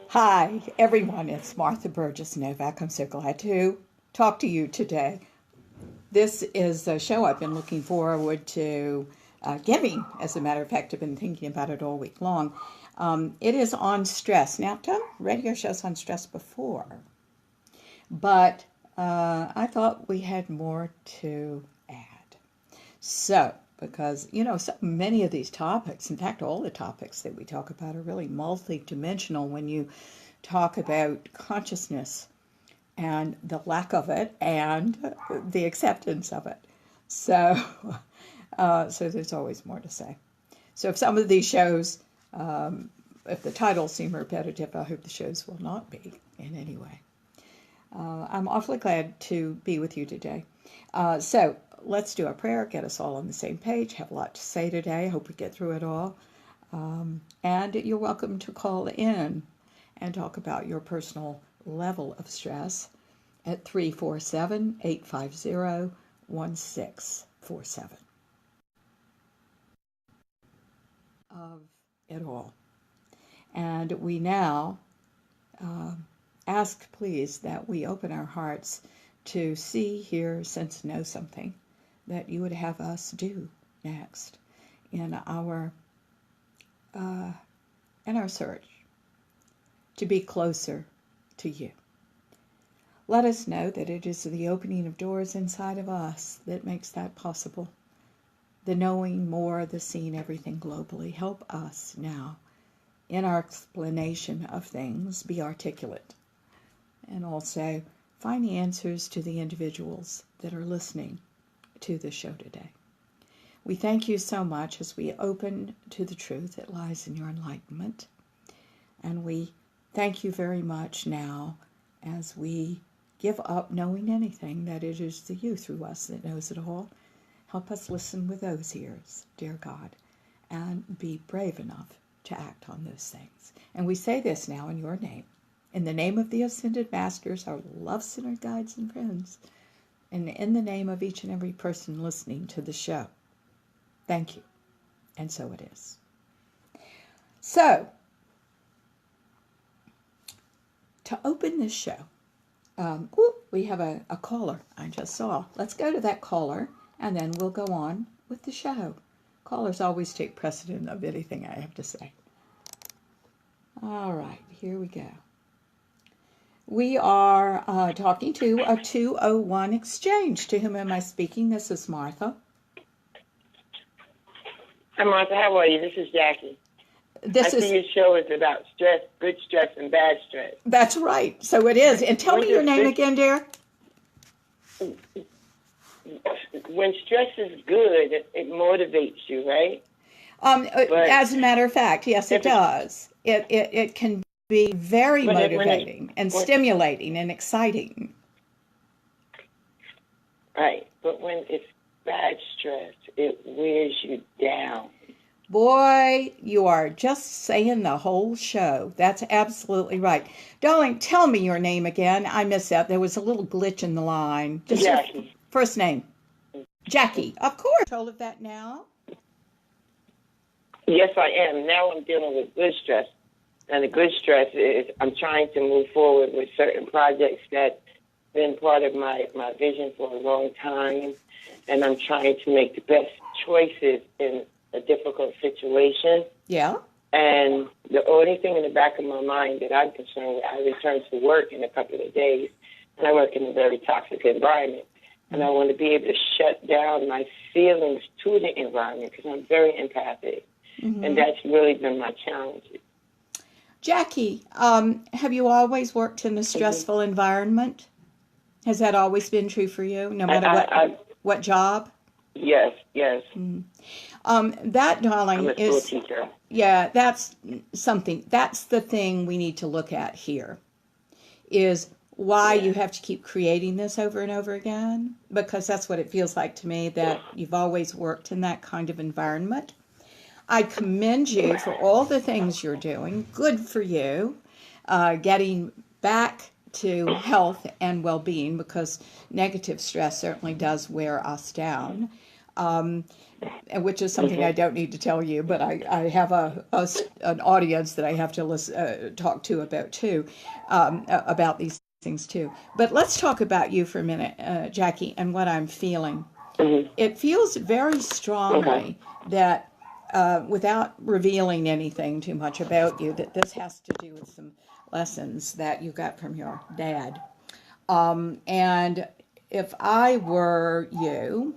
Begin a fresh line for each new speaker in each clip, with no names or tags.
Hi, everyone. It's Martha Burgess Novak. I'm so glad to talk to you today. This is a show I've been looking forward to giving. As a matter of fact, I've been thinking about it all week long. It is on stress. Now, I've done radio shows on stress before, but I thought we had more to add. So, because, so many of these topics, in fact, all the topics that we talk about are really multi-dimensional when you talk about consciousness and the lack of it and the acceptance of it. So, so there's always more to say. So if some of these shows, if the titles seem repetitive, I hope the shows will not be in any way. I'm awfully glad to be with you today. So let's do a prayer, get us all on the same page. Have a lot to say today. Hope we get through it all. And you're welcome to call in and talk about your personal level of stress at 347-850-1647. Of it all. And we now ask, please, that we open our hearts to see, hear, sense, know something that you would have us do next in our search to be closer to you. Let us know that it is the opening of doors inside of us that makes that possible. The knowing more, the seeing everything globally. Help us now in our explanation of things be articulate, and also find the answers to the individuals that are listening to the show today. We thank you so much as we open to the truth that lies in your enlightenment. And we thank you very much now as we give up knowing anything, that it is the you through us that knows it all. Help us listen with those ears, dear God, and be brave enough to act on those things. And we say this now in your name, in the name of the Ascended Masters, our love-centered guides and friends, and in the name of each and every person listening to the show. Thank you. And so it is. So, to open this show, we have a caller I just saw. Let's go to that caller, and then we'll go on with the show. Callers always take precedent of anything I have to say. All right, here we go. We are talking to a 201 exchange. To whom am I speaking? This is Martha.
Hi, Martha. How are you? This is Jackie. I see your show is about stress, good stress and bad stress.
That's right. So it is. And tell me your name again, dear.
When stress is good, it motivates you, right?
As a matter of fact, yes, it does. It can be very motivating and stimulating and exciting.
Right. But when it's bad stress, it wears you down.
Boy, you are just saying the whole show. That's absolutely right. Darling, tell me your name again. I missed that. There was a little glitch in the line. Just
Jackie.
your first name. Jackie. Of course. Told of that now?
Yes, I am. Now I'm dealing with good stress. And the good stress is I'm trying to move forward with certain projects that have been part of my vision for a long time. And I'm trying to make the best choices in a difficult situation.
Yeah.
And the only thing in the back of my mind that I'm concerned with, I return to work in a couple of days, and I work in a very toxic environment. And I want to be able to shut down my feelings to the environment because I'm very empathic. Mm-hmm. And that's really been my challenge.
Jackie, have you always worked in a stressful environment? Has that always been true for you, no matter what job?
Yes, yes.
Mm. That, darling,
I'm a school teacher.
Yeah, that's something. That's the thing we need to look at here, is why you have to keep creating this over and over again, because that's what it feels like to me, that you've always worked in that kind of environment. I commend you for all the things you're doing. Good for you. Getting back to health and well-being, because negative stress certainly does wear us down. which is something I don't need to tell you, but I have an audience that I have to talk to about too, about these things too. But let's talk about you for a minute, Jackie, and what I'm feeling. It feels very strongly that, without revealing anything too much about you, that this has to do with some lessons that you got from your dad. And if I were you,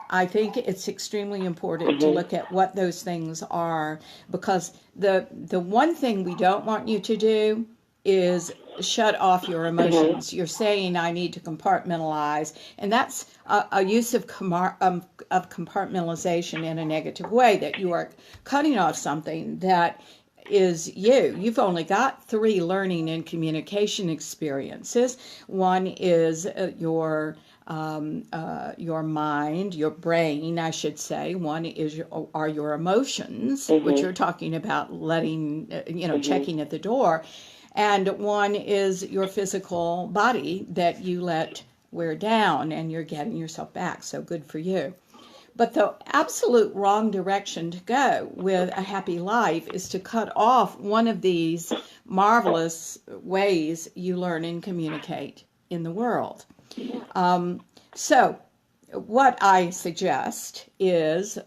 I think it's extremely important to look at what those things are, because the one thing we don't want you to do is shut off your emotions. You're saying, I need to compartmentalize, and that's a use of compartmentalization in a negative way, that you are cutting off something that is you. You've only got 3 learning and communication experiences. One is your mind, your brain, I should say. One is are your emotions, which you're talking about letting, checking at the door. And one is your physical body that you let wear down, and you're getting yourself back. So good for you. But the absolute wrong direction to go with a happy life is to cut off one of these marvelous ways you learn and communicate in the world. So what I suggest is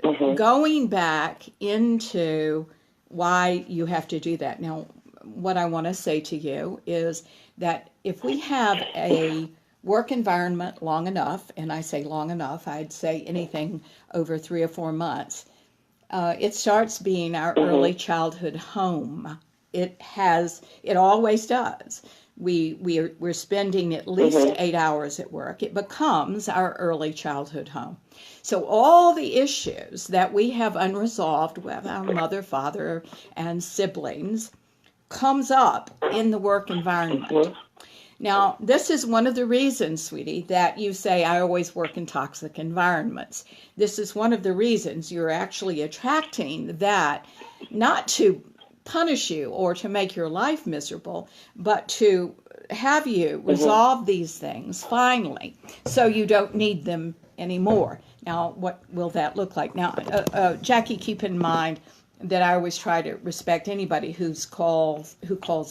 going back into why you have to do that. Now, what I want to say to you is that if we have a work environment long enough, and I say long enough, I'd say anything over 3 or 4 months, it starts being our early childhood home. It always does. We're spending at least 8 hours at work. It becomes our early childhood home. So all the issues that we have unresolved with our mother, father, and siblings comes up in the work environment. Now, this is one of the reasons, sweetie, that you say, I always work in toxic environments. This is one of the reasons you're actually attracting that, not to punish you or to make your life miserable, but to have you resolve these things finally, so you don't need them anymore. Now, what will that look like? Now, Jackie, keep in mind that I always try to respect anybody who calls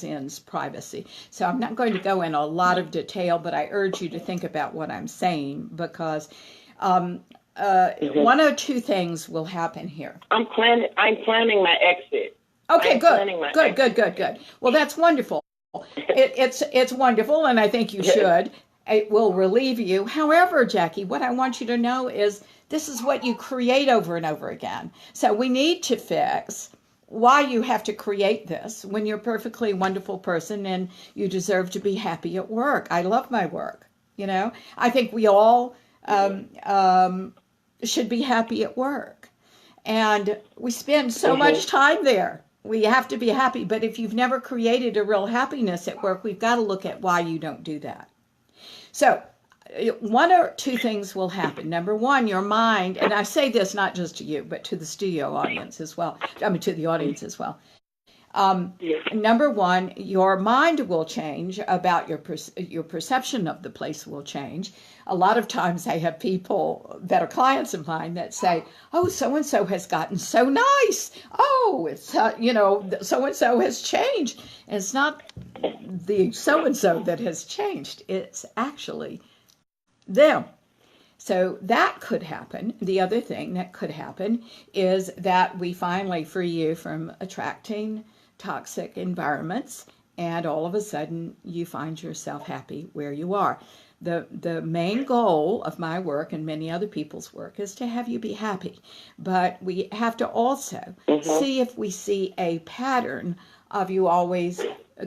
in's privacy. So I'm not going to go in a lot of detail, but I urge you to think about what I'm saying, because one or two things will happen here.
I'm planning my exit.
Okay, good. Well, that's wonderful. It's wonderful, and I think you should. It will relieve you. However, Jackie, what I want you to know is this is what you create over and over again. So we need to fix why you have to create this when you're a perfectly wonderful person and you deserve to be happy at work. I love my work. I think we all should be happy at work. And we spend so much time there. We have to be happy. But if you've never created a real happiness at work, we've got to look at why you don't do that. So one or two things will happen. Number one, your mind, and I say this not just to you, but to the studio audience as well. To the audience as well. Number one, your mind will change about your perception of the place will change. A lot of times I have people that are clients of mine that say, oh, so-and-so has gotten so nice. Oh, it's, so-and-so has changed. And it's not the so-and-so that has changed. It's actually them. So that could happen. The other thing that could happen is that we finally free you from attracting toxic environments, and all of a sudden you find yourself happy where you are. The main goal of my work and many other people's work is to have you be happy, but we have to also see if we see a pattern of you always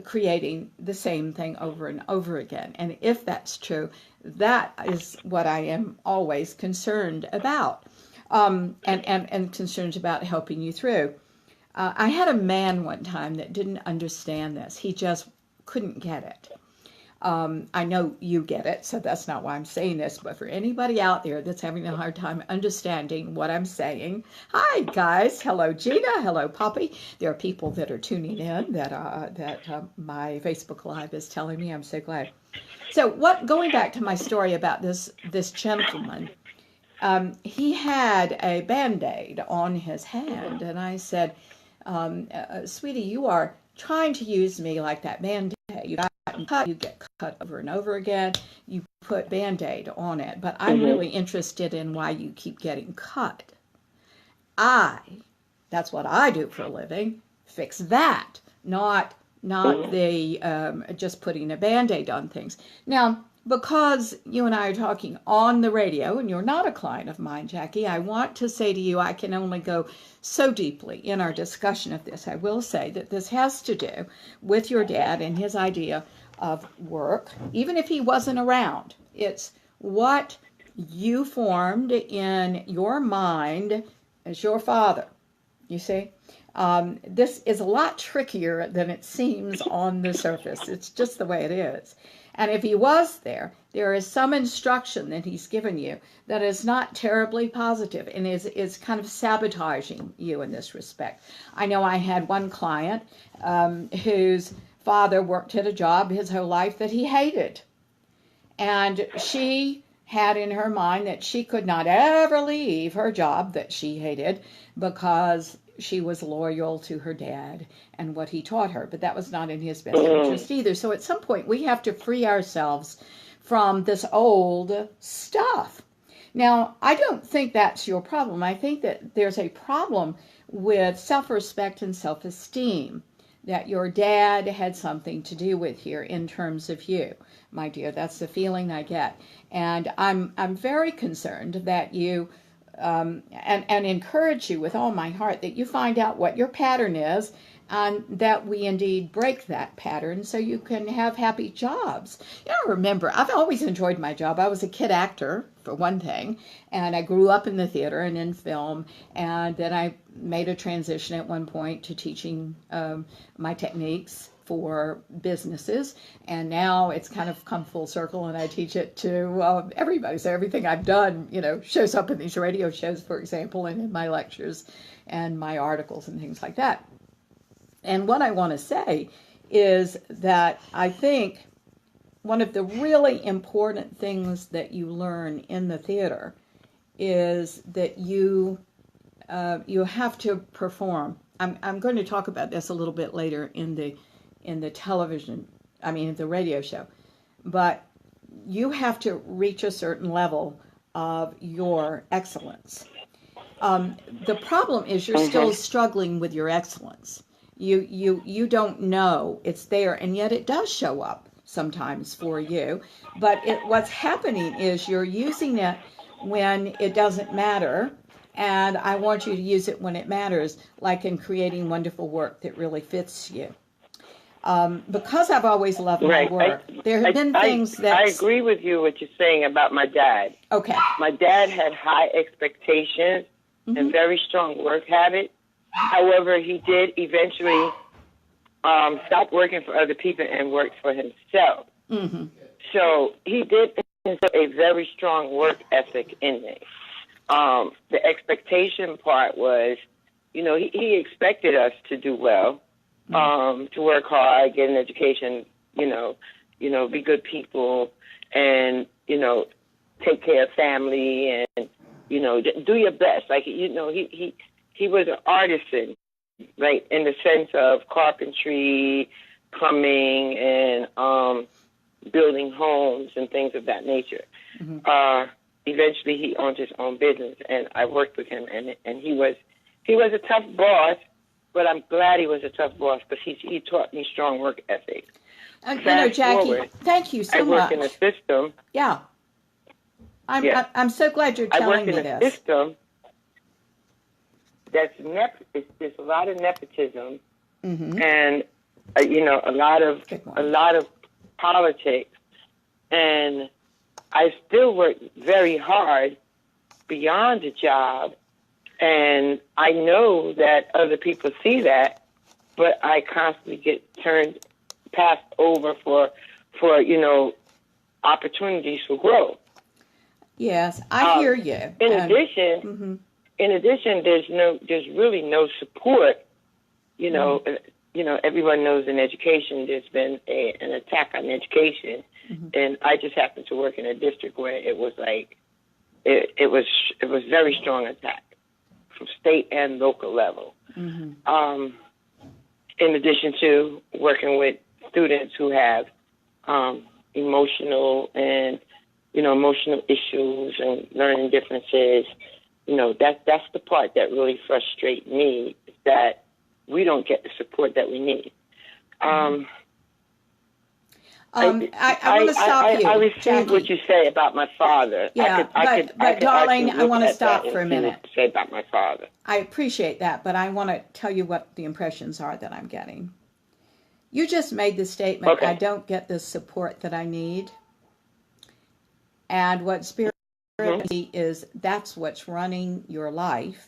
creating the same thing over and over again. And if that's true, that is what I am always concerned about, and concerned about helping you through. I had a man one time that didn't understand this. He just couldn't get it. I know you get it, so that's not why I'm saying this, but for anybody out there that's having a hard time understanding what I'm saying, hi guys, hello Gina, hello Poppy. There are people that are tuning in that my Facebook Live is telling me. I'm so glad. So going back to my story about this gentleman, he had a Band-Aid on his hand, and I said, sweetie, you are trying to use me like that Band-Aid. You got cut, you get cut over and over again. You put Band-Aid on it, but I'm really interested in why you keep getting cut. That's what I do for a living. Fix that, not the just putting a Band-Aid on things. Now, because you and I are talking on the radio, and you're not a client of mine, Jackie, I want to say to you, I can only go so deeply in our discussion of this. I will say that this has to do with your dad and his idea of work, even if he wasn't around. It's what you formed in your mind as your father, you see? This is a lot trickier than it seems on the surface. It's just the way it is. And if he was there, there is some instruction that he's given you that is not terribly positive and is kind of sabotaging you in this respect. I know I had one client whose father worked at a job his whole life that he hated. And she had in her mind that she could not ever leave her job that she hated because she was loyal to her dad and what he taught her, but that was not in his best interest either. So at some point we have to free ourselves from this old stuff. Now, I don't think that's your problem. I think that there's a problem with self-respect and self-esteem that your dad had something to do with here in terms of you, my dear. That's the feeling I get. And I'm very concerned that you and encourage you with all my heart that you find out what your pattern is and that we indeed break that pattern so you can have happy jobs. You know, remember, I've always enjoyed my job. I was a kid actor, for one thing, and I grew up in the theater and in film, and then I made a transition at one point to teaching my techniques for businesses, and now it's kind of come full circle and I teach it to everybody. So everything I've done, you know, shows up in these radio shows, for example, and in my lectures and my articles and things like that. And what I want to say is that I think one of the really important things that you learn in the theater is that you have to perform. I'm going to talk about this a little bit later in the television, the radio show, but you have to reach a certain level of your excellence. The problem is you're still struggling with your excellence. You don't know it's there, and yet it does show up sometimes for you. But what's happening is you're using it when it doesn't matter, and I want you to use it when it matters, like in creating wonderful work that really fits you. Because I've always loved my work, there have been things that...
I agree with you what you're saying about my dad.
Okay.
My dad had high expectations and very strong work habits. However, he did eventually stop working for other people and worked for himself. So he did instill a very strong work ethic in me. The expectation part was, you know, he expected us to do well. To work hard, get an education, you know, be good people, and take care of family, and do your best. Like he was an artisan, right, in the sense of carpentry, plumbing, and building homes and things of that nature. Eventually, he owned his own business, and I worked with him, and he was a tough boss. But I'm glad he was a tough boss because he taught me strong work ethic.
Jackie, thank you so much.
I work in a system.
Yeah. I'm so glad you're telling me this. I work in a system
that's there's a lot of nepotism and a lot of politics, and I still work very hard beyond the job. And I know that other people see that, but I constantly get passed over for opportunities for growth.
Yes, I hear you.
In addition, there's really no support. Everyone knows in education there's been an attack on education, and I just happen to work in a district where it was like it was very strong attack from state and local level. In addition to working with students who have emotional issues and learning differences, that's the part that really frustrates me, that we don't get the support that we need.
I want to stop you,
I received
Jackie.
what you say about my father.
Yeah, but darling, I want to stop for a minute.
Say about my father.
I appreciate that, but I want to tell you what the impressions are that I'm getting. You just made the statement,
okay.
I don't get the support that I need. And what Spirit is, that's what's running your life.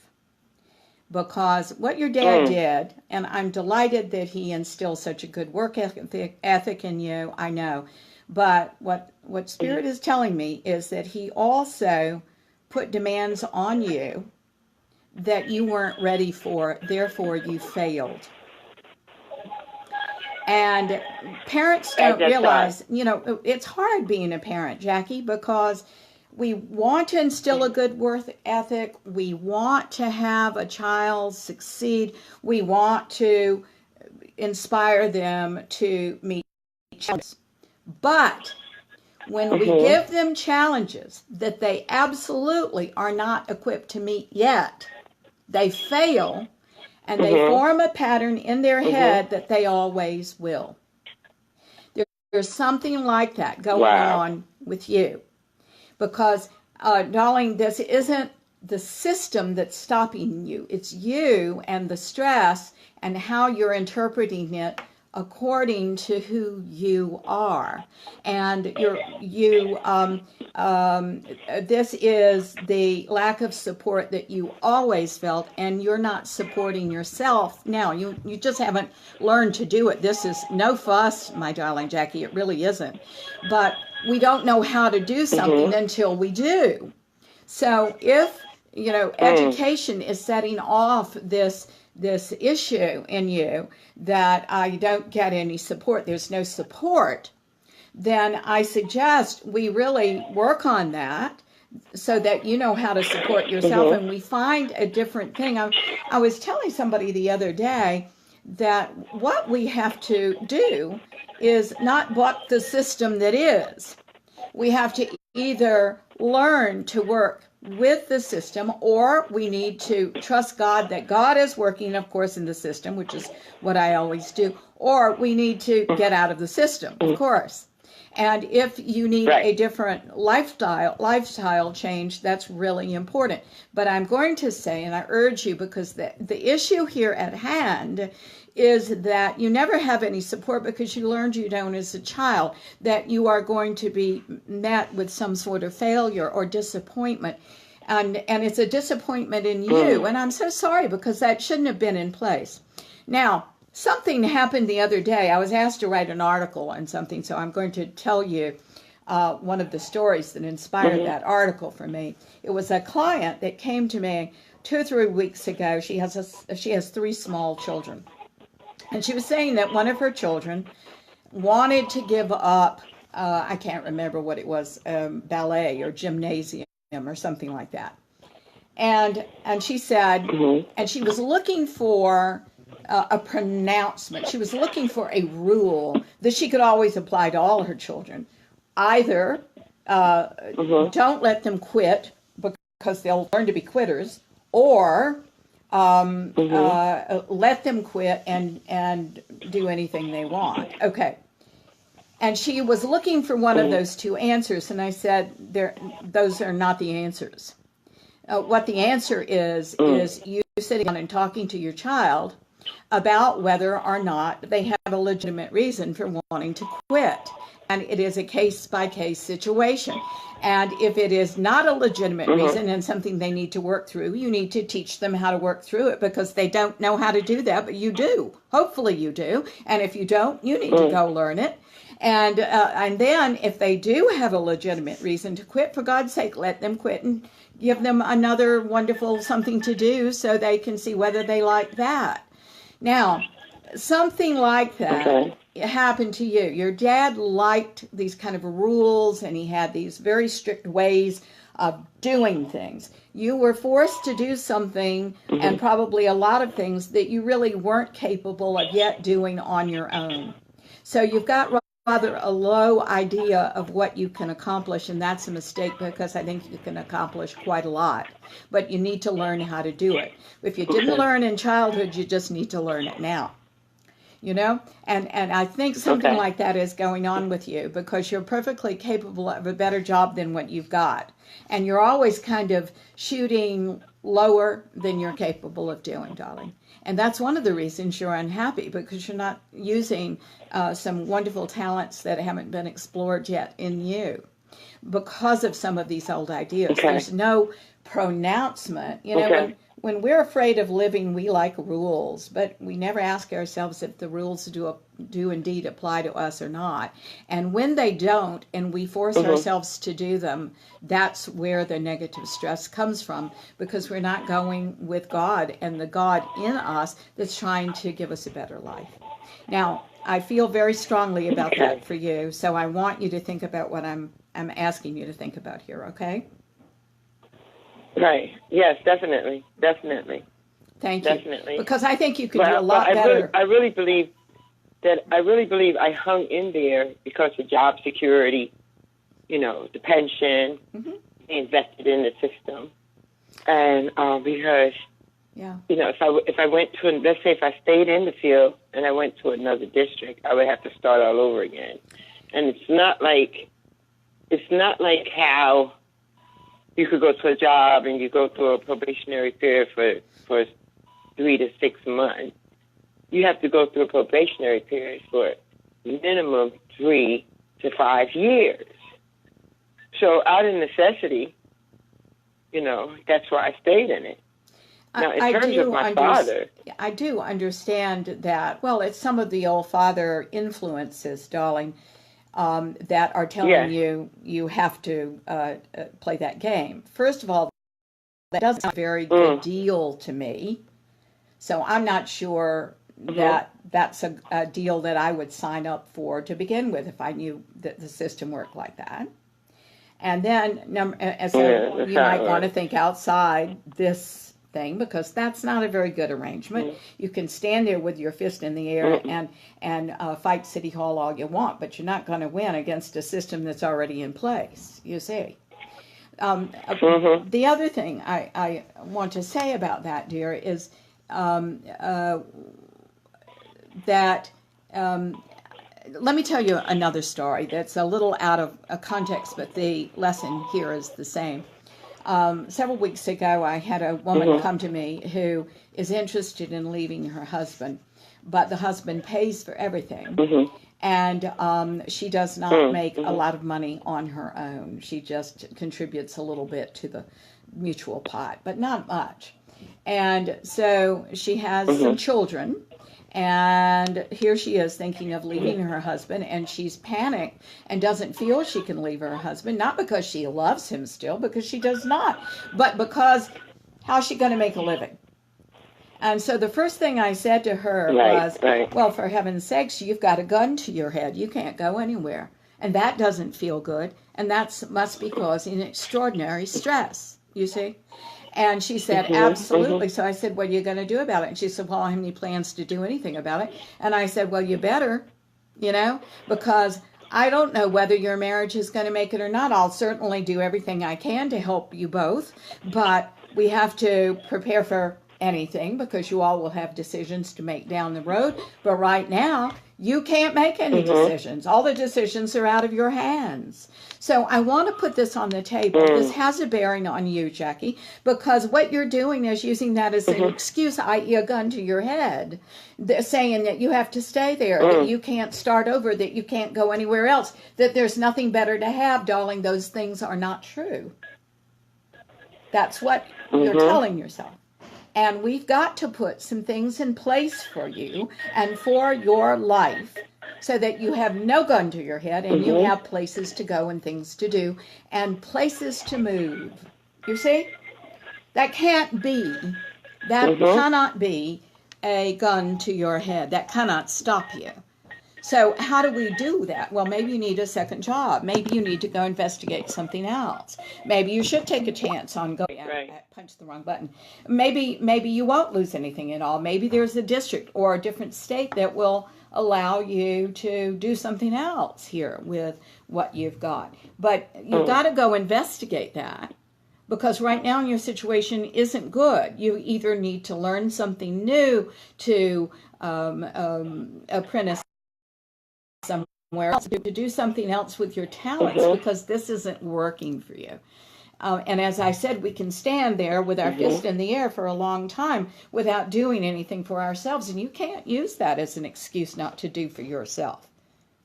Because what your dad did, and I'm delighted that he instilled such a good work ethic in you, I know. But what Spirit is telling me is that he also put demands on you that you weren't ready for, therefore you failed. And parents don't realize, it's hard being a parent, Jackie, because we want to instill a good work ethic. We want to have a child succeed. We want to inspire them to meet challenges. But when we give them challenges that they absolutely are not equipped to meet yet, they fail, and they form a pattern in their head that they always will. There's something like that going on with you. Because, darling, this isn't the system that's stopping you. It's you and the stress and how you're interpreting it according to who you are. And this is the lack of support that you always felt, and you're not supporting yourself now. You just haven't learned to do it. This is no fuss, my darling Jackie. It really isn't. But we don't know how to do something until we do. So if, education is setting off this issue in you that I don't get any support, there's no support, then I suggest we really work on that so that you know how to support yourself and we find a different thing. I was telling somebody the other day that what we have to do is not buck the system that is. We have to either learn to work with the system, or we need to trust God that God is working, of course, in the system, which is what I always do, or we need to get out of the system, of course. And if you need a different lifestyle change, that's really important. But I'm going to say, and I urge you, because the issue here at hand is that you never have any support because you learned you don't as a child, that you are going to be met with some sort of failure or disappointment. And it's a disappointment in you. And I'm so sorry, because that shouldn't have been in place. Now, something happened the other day. I was asked to write an article on something, so I'm going to tell you one of the stories that inspired that article for me. It was a client that came to me 2 or 3 weeks ago. She has 3 small children. And she was saying that one of her children wanted to give up, I can't remember what it was, ballet or gymnasium or something like that. And she said, and she was looking for a pronouncement. She was looking for a rule that she could always apply to all her children. Either don't let them quit because they'll learn to be quitters, or let them quit and do anything they want. Okay. And she was looking for one of those 2 answers, and I said, those are not the answers. What the answer is you sitting down and talking to your child about whether or not they have a legitimate reason for wanting to quit. And it is a case-by-case situation. And if it is not a legitimate reason and something they need to work through, you need to teach them how to work through it, because they don't know how to do that, but you do. Hopefully you do. And if you don't, you need to go learn it. And then if they do have a legitimate reason to quit, for God's sake, let them quit and give them another wonderful something to do so they can see whether they like that. Now, something like that happened to you. Your dad liked these kind of rules, and he had these very strict ways of doing things. You were forced to do something, and probably a lot of things that you really weren't capable of yet doing on your own. So you've got rather a low idea of what you can accomplish, and that's a mistake, because I think you can accomplish quite a lot, but you need to learn how to do it. If you didn't learn in childhood, you just need to learn it now. You know, and I think something like that is going on with you, because you're perfectly capable of a better job than what you've got, and you're always kind of shooting lower than you're capable of doing, darling. And that's one of the reasons you're unhappy, because you're not using some wonderful talents that haven't been explored yet in you because of some of these old ideas. There's no pronouncement. You know, when we're afraid of living, we like rules, but we never ask ourselves if the rules do indeed apply to us or not. And when they don't, and we force ourselves to do them, that's where the negative stress comes from, because we're not going with God and the God in us that's trying to give us a better life. Now, I feel very strongly about that for you, so I want you to think about what I'm asking you to think about here, okay?
Right. Yes, definitely.
Thank you.
Definitely.
Because I think you could do a lot better.
I really believe I hung in there because of job security, you know, the pension, invested in the system. And because, you know, if I went to, let's say if I stayed in the field and I went to another district, I would have to start all over again. And it's not like how you could go to a job and you go through a probationary period for 3 to 6 months. You have to go through a probationary period for minimum 3 to 5 years. So out of necessity, you know, that's why I stayed in it. Now, in terms of my father,
I do understand that. Well, it's some of the old father influences, darling, that are telling you have to play that game. First of all, that doesn't sound a very good deal to me. So I'm not sure that that's a deal that I would sign up for to begin with if I knew that the system worked like that. And then, you might want to think outside this thing, because that's not a very good arrangement. You can stand there with your fist in the air and fight City Hall all you want, but you're not going to win against a system that's already in place, you see. The other thing I want to say about that, dear, is that let me tell you another story that's a little out of context, but the lesson here is the same. Several weeks ago, I had a woman come to me who is interested in leaving her husband, but the husband pays for everything. And she does not make a lot of money on her own. She just contributes a little bit to the mutual pot, but not much. And so she has some children, and here she is thinking of leaving her husband, and she's panicked and doesn't feel she can leave her husband, not because she loves him still, because she does not, but because how's she going to make a living? And so the first thing I said to her was, well, for heaven's sakes, you've got a gun to your head. You can't go anywhere. And that doesn't feel good, and that must be causing extraordinary stress, you see? And she said, absolutely. So I said, what are you going to do about it? And she said, well, I don't have any plans to do anything about it. And I said, well, you better, you know, because I don't know whether your marriage is going to make it or not. I'll certainly do everything I can to help you both, but we have to prepare for anything, because you all will have decisions to make down the road. But right now, you can't make any decisions. All the decisions are out of your hands. So I want to put this on the table. This has a bearing on you, Jackie, because what you're doing is using that as an excuse, i.e. a gun to your head, saying that you have to stay there, that you can't start over, that you can't go anywhere else, that there's nothing better to have. Darling, those things are not true. That's what you're telling yourself. And we've got to put some things in place for you and for your life so that you have no gun to your head and you have places to go and things to do and places to move. You see? That can't be, that cannot be a gun to your head. That cannot stop you. So how do we do that? Well, maybe you need a second job. Maybe you need to go investigate something else. Maybe you should take a chance on going out.
Right.
I punched the wrong button. Maybe you won't lose anything at all. Maybe there's a district or a different state that will allow you to do something else here with what you've got. But you've got to go investigate that, because right now your situation isn't good. You either need to learn something new, to apprentice somewhere else, to do something else with your talents, because this isn't working for you. And as I said, we can stand there with our fist in the air for a long time without doing anything for ourselves. And you can't use that as an excuse not to do for yourself.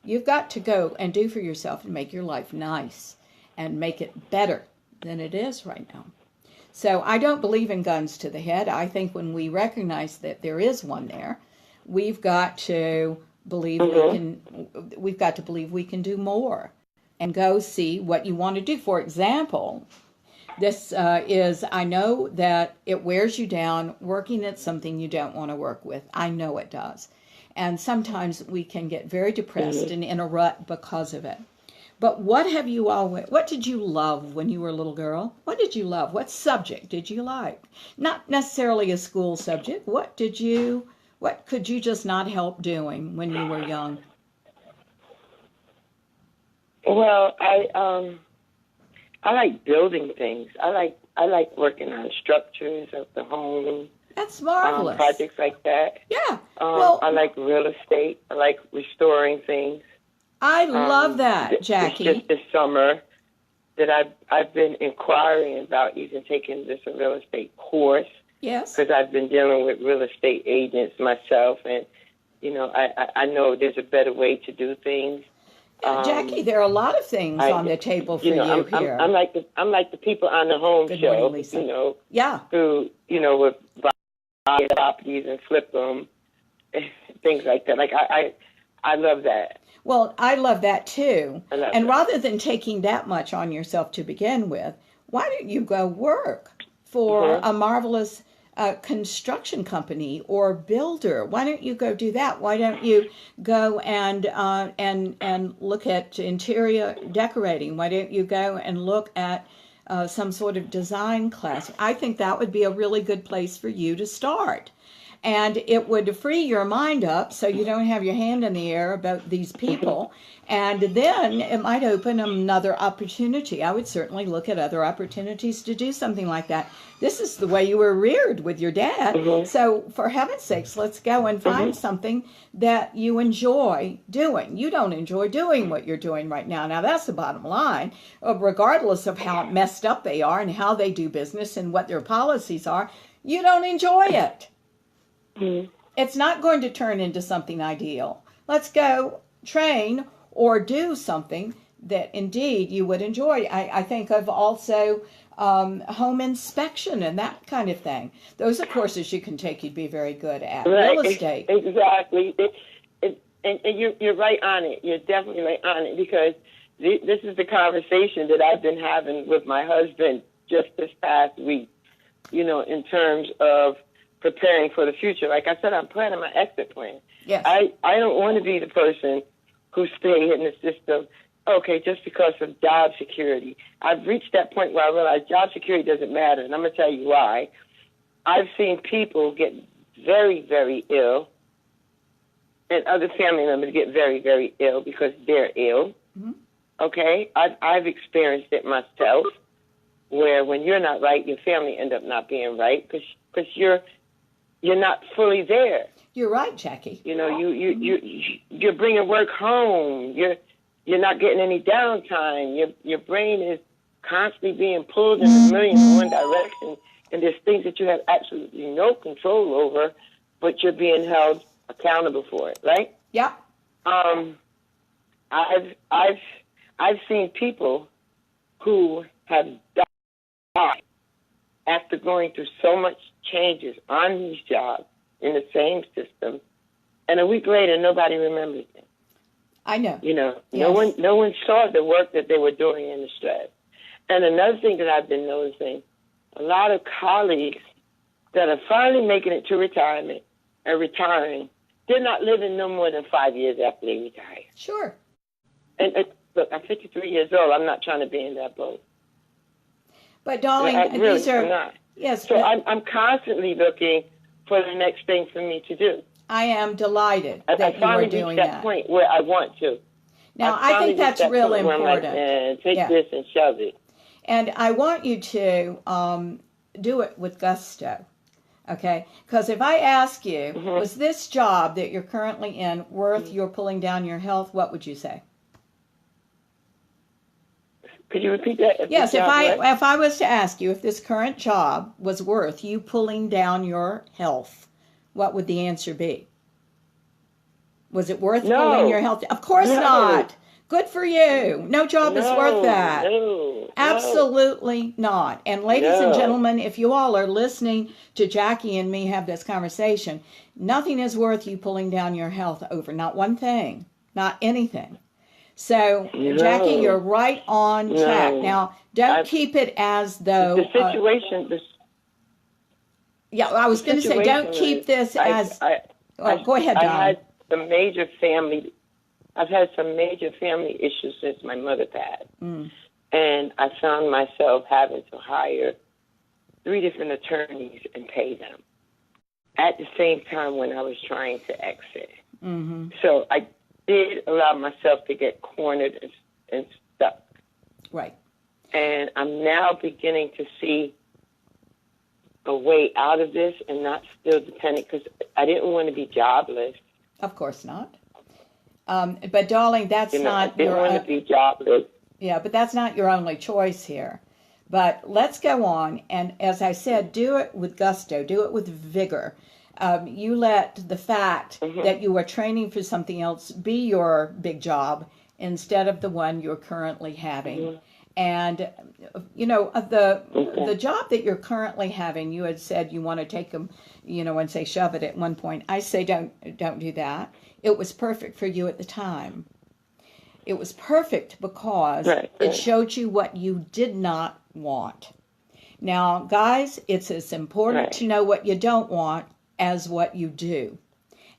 You've got to go and do for yourself and make your life nice and make it better than it is right now. So I don't believe in guns to the head. I think when we recognize that there is one there, we've got to believe we've got to believe we can do more and go see what you want to do. For example, this I know that it wears you down working at something you don't want to work with. I know it does. And sometimes we can get very depressed and in a rut because of it. But what did you love when you were a little girl? What did you love? What subject did you like? Not necessarily a school subject. What could you just not help doing when you were young?
Well, I like building things. I like working on structures of the home.
That's marvelous.
Projects like that.
Yeah.
I like real estate. I like restoring things.
I love that, Jackie.
It's just this summer that I've been inquiring about even taking this real estate course.
Yes.
Because I've been dealing with real estate agents myself, and I know there's a better way to do things.
Jackie, there are a lot of things on the table for you here.
I'm like the people on the home
Good
show,
morning, Lisa. Yeah.
who would buy properties and flip them, things like that. Like I love that.
Well, I love that too.
And
rather than taking that much on yourself to begin with, why don't you go work for a marvelous construction company or builder? Why don't you go do that? Why don't you go and look at interior decorating? Why don't you go and look at some sort of design class? I think that would be a really good place for you to start. And it would free your mind up so you don't have your hand in the air about these people. And then it might open another opportunity. I would certainly look at other opportunities to do something like that. This is the way you were reared with your dad. So for heaven's sakes, let's go and find something that you enjoy doing. You don't enjoy doing what you're doing right now. Now, that's the bottom line. Regardless of how messed up they are and how they do business and what their policies are, you don't enjoy it. It's not going to turn into something ideal. Let's go train or do something that indeed you would enjoy. I think of also home inspection and that kind of thing. Those are courses you can take you'd be very good at.
Right.
Real estate.
Exactly. And you're right on it. You're definitely right on it, because this is the conversation that I've been having with my husband just this past week, in terms of preparing for the future. Like I said, I'm planning my exit plan.
Yes.
I don't want to be the person who stayed in the system, just because of job security. I've reached that point where I realize job security doesn't matter, and I'm going to tell you why. I've seen people get very, very ill, and other family members get very, very ill because they're ill. Okay? I've experienced it myself, where when you're not right, your family end up not being right because you're not fully there.
You're right, Jackie.
You're bringing work home. You're not getting any downtime. Your brain is constantly being pulled in a million and one direction, and there's things that you have absolutely no control over, but you're being held accountable for it, right?
Yeah.
I've seen people who have died after going through so much changes on these jobs in the same system, and a week later nobody remembers them.
I know.
Yes. No one saw the work that they were doing in the stress. And another thing that I've been noticing, a lot of colleagues that are finally making it to retirement and retiring, they're not living no more than 5 years after they retire.
Sure.
And look, I'm 53 years old. I'm not trying to be in that boat.
But darling,
I'm not.
Yes.
So I'm constantly looking for the next thing for me to do.
I am delighted that you are doing
that. I finally reached that point where I want to.
Now, I think that's real important.
Like, take this and shove it.
And I want you to do it with gusto, okay? Because if I ask you, was this job that you're currently in worth your pulling down your health, what would you say?
Could you repeat that?
Yes, if I was to ask you if this current job was worth you pulling down your health, what would the answer be? Was it worth pulling your health? Of course not. Good for you. No job is worth that. Absolutely not. And ladies and gentlemen, if you all are listening to Jackie and me have this conversation, nothing is worth you pulling down your health over. Not one thing. Not anything. So, Jackie, you're right on track. Now, don't keep it as though...
The situation...
I was going to say, don't keep this as... go ahead, Don.
I've had some major family issues since my mother passed. And I found myself having to hire 3 different attorneys and pay them at the same time when I was trying to exit. So I did allow myself to get cornered and stuck.
Right.
And I'm now beginning to see a way out of this and not still dependent, because I didn't want to be jobless.
Of course not. But darling, that's not
your... I didn't want to be jobless.
Yeah, but that's not your only choice here. But let's go on. And as I said, do it with gusto. Do it with vigor. You let the fact that you are training for something else be your big job instead of the one you're currently having. And, the job that you're currently having, you had said you want to take them, and say shove it at one point. I say don't do that. It was perfect for you at the time. It was perfect because it showed you what you did not want. Now, guys, it's as important to know what you don't want as what you do.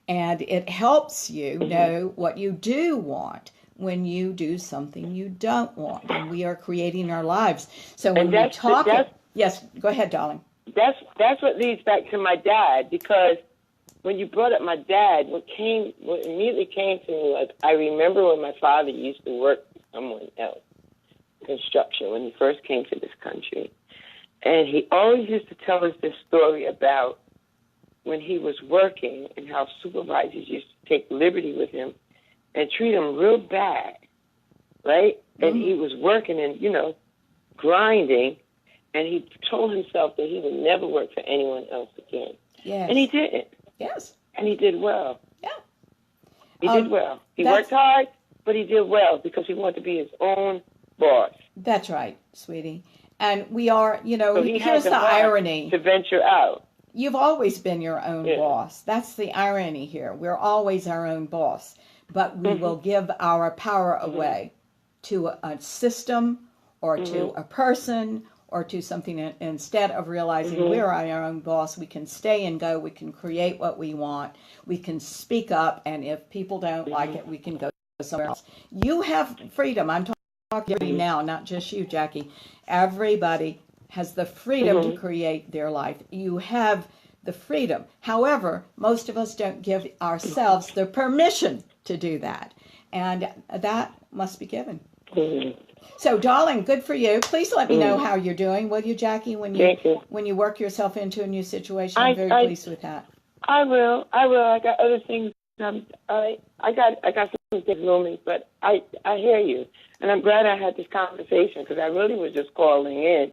And it helps you know what you do want when you do something you don't want. And we are creating our lives. So when we talk... Yes, go ahead, darling.
That's what leads back to my dad, because when you brought up my dad, what immediately came to me was, I remember when my father used to work for someone else, construction, when he first came to this country. And he always used to tell us this story about when he was working and how supervisors used to take liberty with him and treat him real bad, right? And he was working and, grinding, and he told himself that he would never work for anyone else again.
Yes.
And he didn't.
Yes.
And he did well.
Yeah.
He did well. He worked hard, but he did well because he wanted to be his own boss.
That's right, sweetie. And we are,
so
here's the irony.
To venture out.
You've always been your own boss. That's the irony here. We're always our own boss. But we will give our power away to a system or to a person or to something. Instead of realizing we're our own boss, we can stay and go. We can create what we want. We can speak up. And if people don't like it, we can go somewhere else. You have freedom. I'm talking to you now, not just you, Jackie. Everybody has the freedom to create their life. You have the freedom. However, most of us don't give ourselves the permission to do that. And that must be given. So, darling, good for you. Please let me know how you're doing, will you, Jackie, when you work yourself into a new situation? I'm very pleased with that.
I will. I got other things. I got some things looming, but I hear you. And I'm glad I had this conversation, because I really was just calling in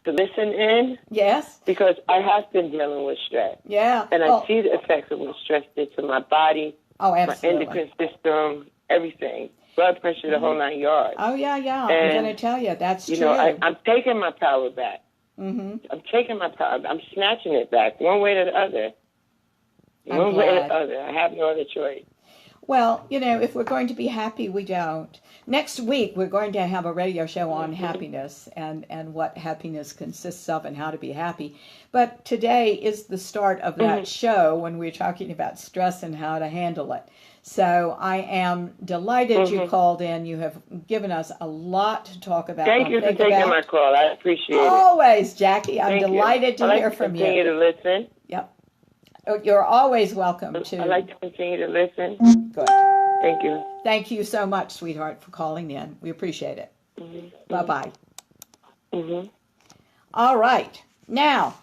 to listen in.
Yes.
Because I have been dealing with stress.
Yeah.
And I see the effects of what stress did to my body, my endocrine system, everything. Blood pressure, the whole 9 yards.
Oh, yeah. And, I'm going to tell you, that's true.
I'm taking my power back. I'm taking my power back. I'm snatching it back one way or the other. One way or the other. I have no other choice.
Well, if we're going to be happy, we don't. Next week, we're going to have a radio show on happiness and what happiness consists of and how to be happy. But today is the start of that show when we're talking about stress and how to handle it. So I am delighted you called in. You have given us a lot to talk about.
Thank you for taking my call. I appreciate it.
Always, Jackie. I'm delighted to hear from you.
I like to continue to listen.
Yep. You're always welcome to.
I like to continue to listen.
Good.
Thank you.
Thank you so much, sweetheart, for calling in. We appreciate it. Bye-bye. All right. Now,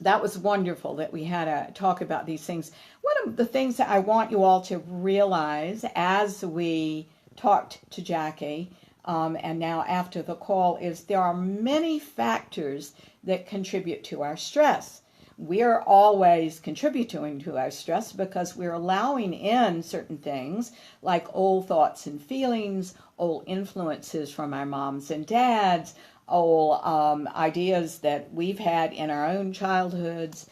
that was wonderful that we had a talk about these things. One of the things that I want you all to realize as we talked to Jackie, and now after the call, is there are many factors that contribute to our stress. We are always contributing to our stress because we're allowing in certain things like old thoughts and feelings, old influences from our moms and dads, old ideas that we've had in our own childhoods,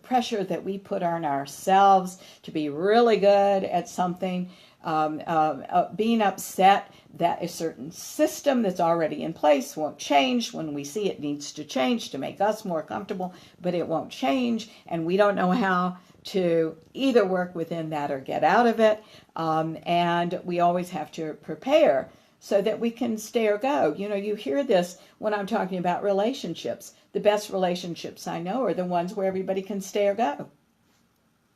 pressure that we put on ourselves to be really good at something, being upset that a certain system that's already in place won't change when we see it needs to change to make us more comfortable, but it won't change, and we don't know how to either work within that or get out of it, and we always have to prepare so that we can stay or go. You hear this when I'm talking about relationships. The best relationships I know are the ones where everybody can stay or go.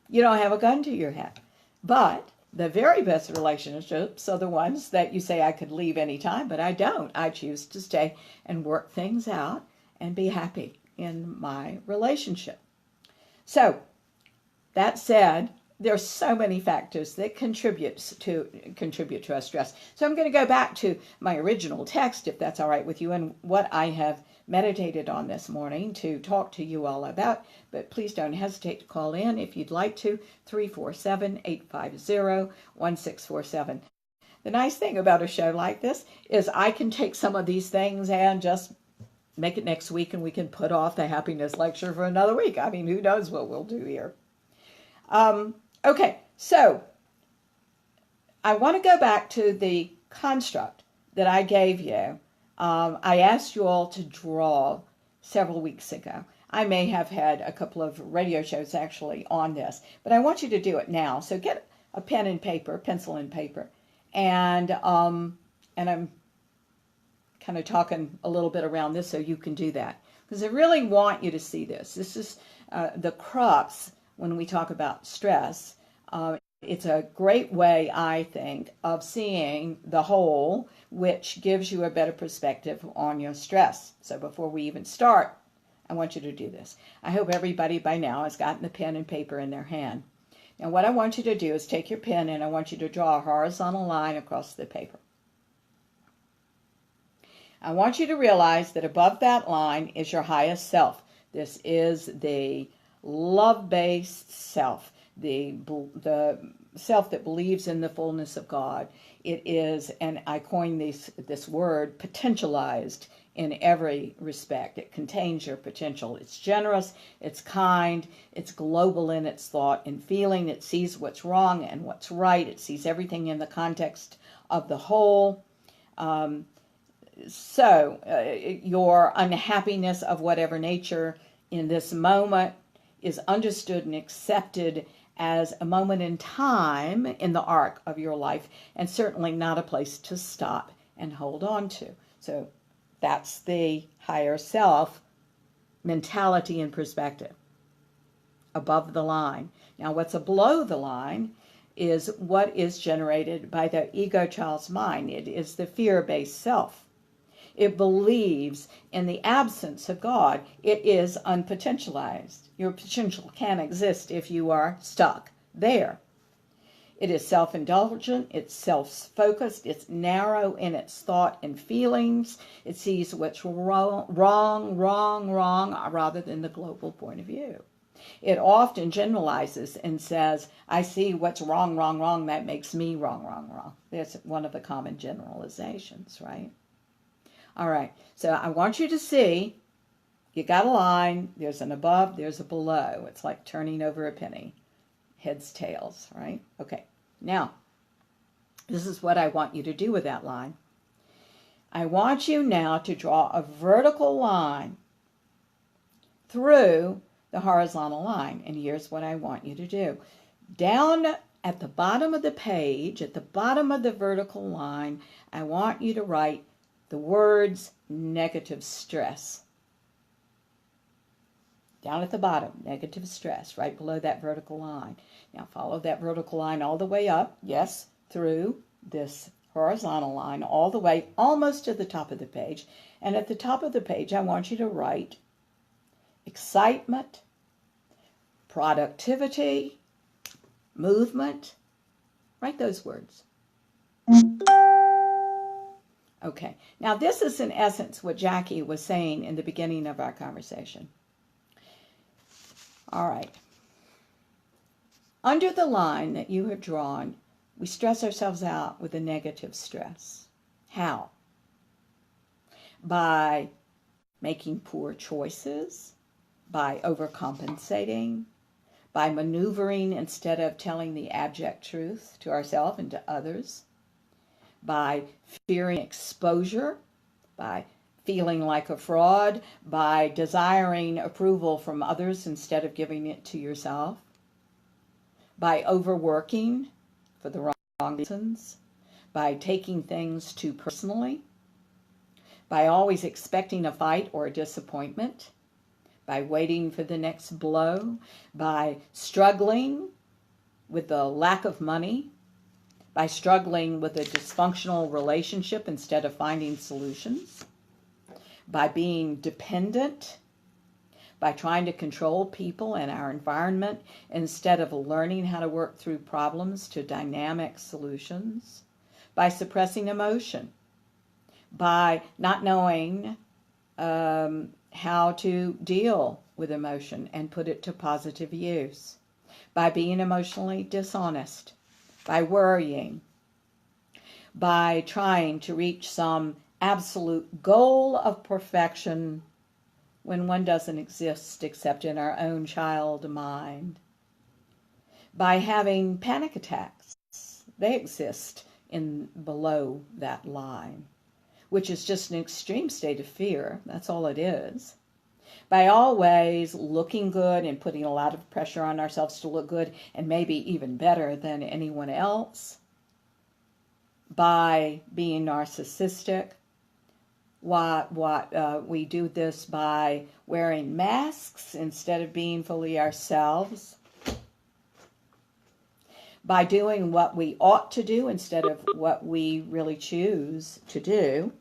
You don't have a gun to your head. But the very best relationships are the ones that you say, I could leave anytime, but I don't. I choose to stay and work things out and be happy in my relationship. So, that said, there are so many factors that contribute to our stress. So I'm going to go back to my original text, if that's all right with you, and what I have meditated on this morning to talk to you all about. But please don't hesitate to call in if you'd like to, 347-850-1647. The nice thing about a show like this is I can take some of these things and just make it next week, and we can put off the happiness lecture for another week. I mean, who knows what we'll do here. Okay, so I want to go back to the construct that I gave you. I asked you all to draw several weeks ago. I may have had a couple of radio shows actually on this, but I want you to do it now. So get a pen and paper, pencil and paper, and I'm kind of talking a little bit around this so you can do that, because I really want you to see this. This is the crux when we talk about stress. It's a great way, I think, of seeing the whole, which gives you a better perspective on your stress. So before we even start, I want you to do this. I hope everybody by now has gotten the pen and paper in their hand. Now what I want you to do is take your pen and I want you to draw a horizontal line across the paper. I want you to realize that above that line is your highest self. This is the love-based self, the self that believes in the fullness of God. It is, and I coined this word, potentialized in every respect. It contains your potential. It's generous, it's kind, it's global in its thought and feeling. It sees what's wrong and what's right. It sees everything in the context of the whole. So your unhappiness of whatever nature in this moment is understood and accepted as a moment in time in the arc of your life, and certainly not a place to stop and hold on to. So that's the higher self mentality and perspective above the line. Now what's below the line is what is generated by the ego child's mind. It is the fear-based self. It believes in the absence of God. It is unpotentialized. Your potential can't exist if you are stuck there. It is self-indulgent. It's self-focused. It's narrow in its thought and feelings. It sees what's wrong, rather than the global point of view. It often generalizes and says, I see what's wrong, that makes me wrong. That's one of the common generalizations, right? All right, so I want you to see, you got a line, there's an above, there's a below. It's like turning over a penny. heads, tails, right? Okay, now, this is what I want you to do with that line. I want you now to draw a vertical line through the horizontal line. And here's what I want you to do. Down at the bottom of the page, at the bottom of the vertical line, I want you to write the words negative stress. Down at the bottom, negative stress, right below that vertical line. Now follow that vertical line all the way up, yes, through this horizontal line, all the way almost to the top of the page. And at the top of the page, I want you to write excitement, productivity, movement. Write those words. Okay, now this is in essence what Jackie was saying in the beginning of our conversation. All right. Under the line that you have drawn, we stress ourselves out with a negative stress. How? By making poor choices, by overcompensating, by maneuvering instead of telling the abject truth to ourselves and to others, by fearing exposure, by feeling like a fraud, by desiring approval from others instead of giving it to yourself, by overworking for the wrong reasons, by taking things too personally, by always expecting a fight or a disappointment, by waiting for the next blow, by struggling with the lack of money, by struggling with a dysfunctional relationship instead of finding solutions, by being dependent, by trying to control people and our environment instead of learning how to work through problems to dynamic solutions, by suppressing emotion, by not knowing how to deal with emotion and put it to positive use, by being emotionally dishonest, by worrying, by trying to reach some absolute goal of perfection when one doesn't exist except in our own child mind, by having panic attacks. They exist in below that line, which is just an extreme state of fear. That's all it is. By always looking good and putting a lot of pressure on ourselves to look good and maybe even better than anyone else. By being narcissistic. We do this by wearing masks instead of being fully ourselves. By doing what we ought to do instead of what we really choose to do.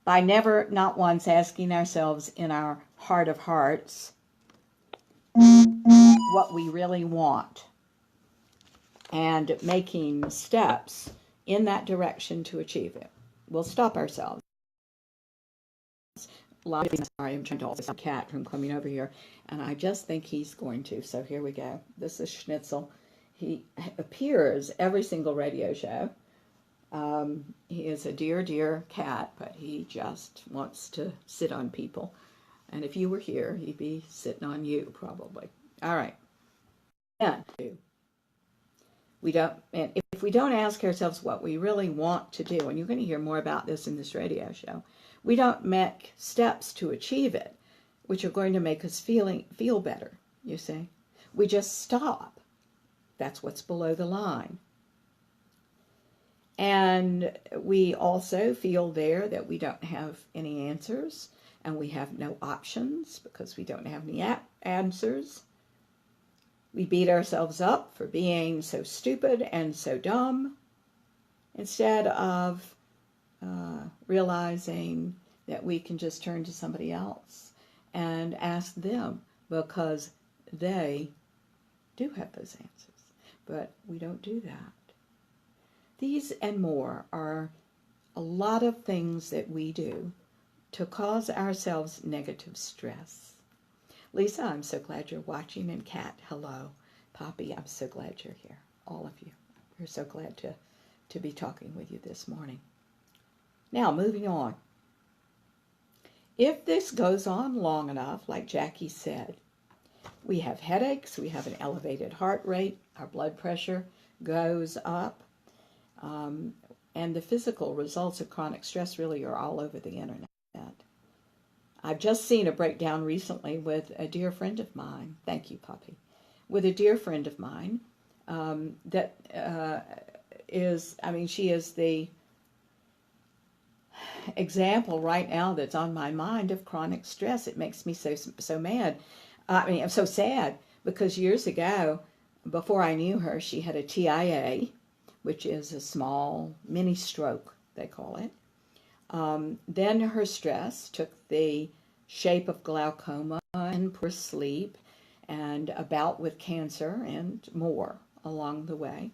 By never, not once, asking ourselves in our heart of hearts what we really want and making steps in that direction to achieve it. We'll stop ourselves. Sorry, I'm trying to stop the cat from coming over here, and I just think he's going to. So here we go. This is Schnitzel. He appears every single radio show. He is a dear, dear cat, but he just wants to sit on people. And if you were here, he'd be sitting on you, probably. All right. And if we don't ask ourselves what we really want to do, and you're going to hear more about this in this radio show, we don't make steps to achieve it, which are going to make us feel better, you see. We just stop. That's what's below the line. And we also feel there that we don't have any answers, and we have no options because we don't have any answers. We beat ourselves up for being so stupid and so dumb instead of realizing that we can just turn to somebody else and ask them, because they do have those answers. But we don't do that. These and more are a lot of things that we do to cause ourselves negative stress. Lisa, I'm so glad you're watching, and Kat, hello. Poppy, I'm so glad you're here. All of you. We're so glad to be talking with you this morning. Now, moving on. If this goes on long enough, like Jackie said, We have headaches, we have an elevated heart rate, our blood pressure goes up, and the physical results of chronic stress really are all over the internet. I've just seen a breakdown recently with a dear friend of mine, thank you, Puppy, with a dear friend of mine that she is the example right now that's on my mind of chronic stress. It makes me so mad. I'm so sad because years ago, before I knew her, she had a TIA, which is a small mini stroke, they call it. Then her stress took the shape of glaucoma and poor sleep and a bout with cancer and more along the way.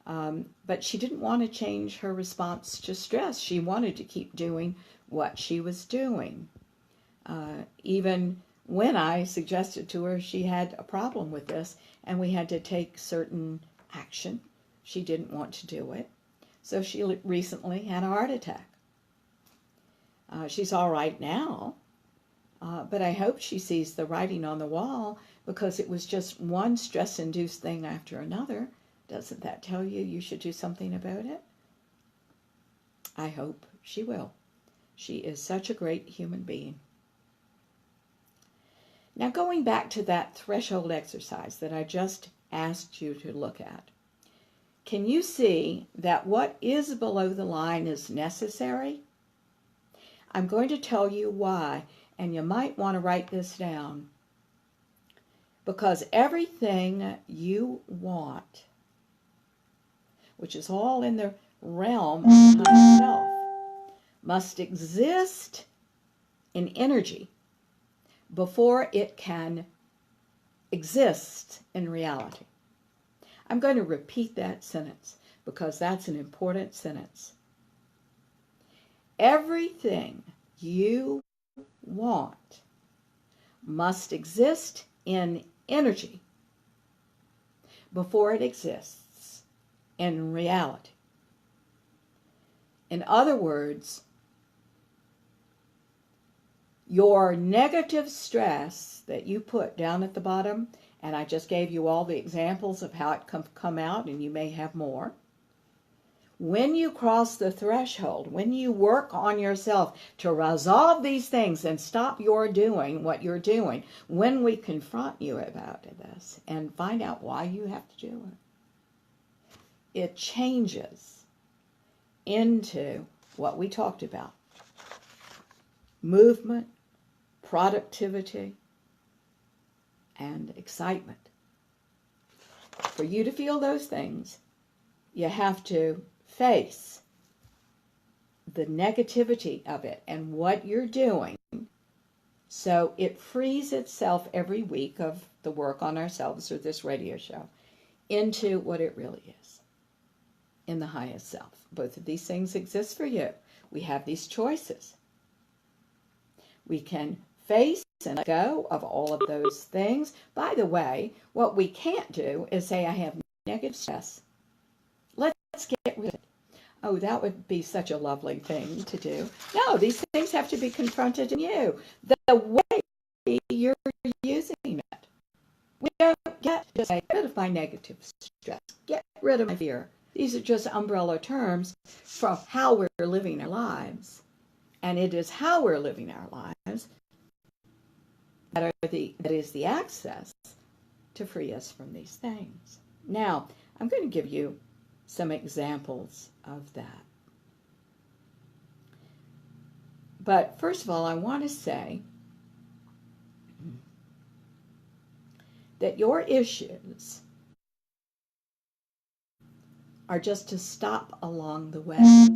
But she didn't want to change her response to stress. She wanted to keep doing what she was doing. Even when I suggested to her she had a problem with this and we had to take certain action, she didn't want to do it. So she recently had a heart attack. She's all right now, but I hope she sees the writing on the wall, because it was just one stress-induced thing after another. Doesn't that tell you you should do something about it? I hope she will. She is such a great human being. Now, going back to that threshold exercise that I just asked you to look at, can you see that what is below the line is necessary? I'm going to tell you why, and you might want to write this down. Because everything you want, which is all in the realm of the higher self, must exist in energy before it can exist in reality. I'm going to repeat that sentence because that's an important sentence. Everything you want must exist in energy before it exists in reality. In other words, your negative stress that you put down at the bottom, and I just gave you all the examples of how it come out, and you may have more. When you cross the threshold, when you work on yourself to resolve these things and stop your doing what you're doing, when we confront you about this and find out why you have to do it, it changes into what we talked about: movement, productivity, and excitement. For you to feel those things, you have to face the negativity of it and what you're doing, so it frees itself every week of the work on ourselves or this radio show into what it really is, in the highest self. Both of these things exist for you. We have these choices. We can face and let go of all of those things. By the way, what we can't do is say, I have negative stress. Let's get rid of it. Oh, that would be such a lovely thing to do. No, these things have to be confronted in you. The way you're using it. We don't get to say, get rid of my negative stress. Get rid of my fear. These are just umbrella terms for how we're living our lives. And it is how we're living our lives that is the access to free us from these things. Now, I'm going to give you some examples of that. But first of all, I want to say that your issues are just to stop along the way.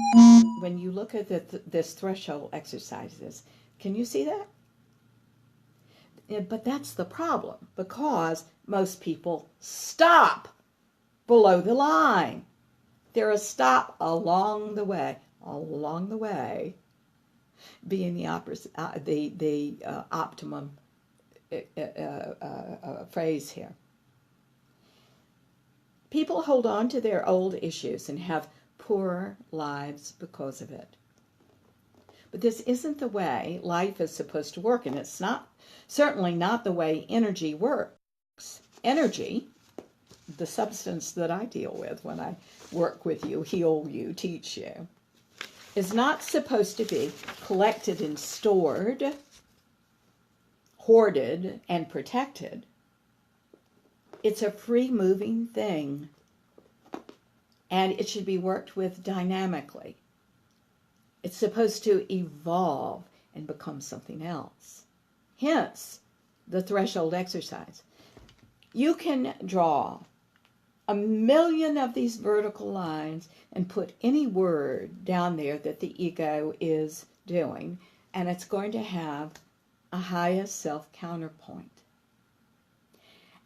When you look at this threshold exercises, can you see that? But that's the problem, because most people stop below the line. They're a stop along the way being the optimum phrase here. People hold on to their old issues and have poor lives because of it. But this isn't the way life is supposed to work, and it's certainly not the way energy works. Energy, the substance that I deal with when I work with you, heal you, teach you, is not supposed to be collected and stored, hoarded and protected. It's a free-moving thing, and it should be worked with dynamically. It's supposed to evolve and become something else. Hence, the threshold exercise. You can draw 1,000,000 of these vertical lines and put any word down there that the ego is doing, and it's going to have a highest self counterpoint.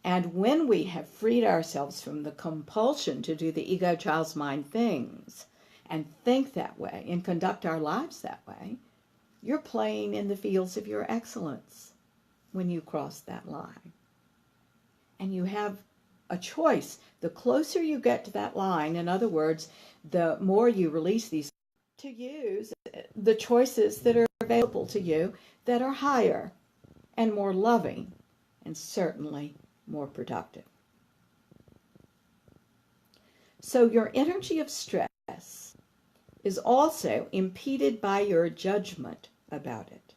And when we have freed ourselves from the compulsion to do the ego, child's mind things and think that way and conduct our lives that way, you're playing in the fields of your excellence when you cross that line. And you have a choice. The closer you get to that line, in other words, the more you release these to use the choices that are available to you that are higher and more loving and certainly more productive. So your energy of stress is also impeded by your judgment about it.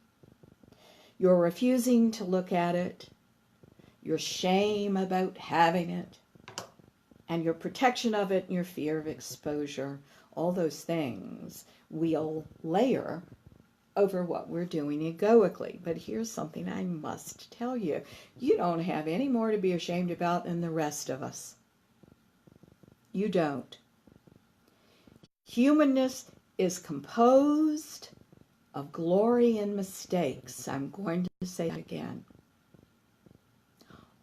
Your refusing to look at it, your shame about having it, and your protection of it and your fear of exposure, all those things we'll layer over what we're doing egoically. But here's something I must tell you. You don't have any more to be ashamed about than the rest of us. You don't. Humanness is composed of glory and mistakes. I'm going to say that again.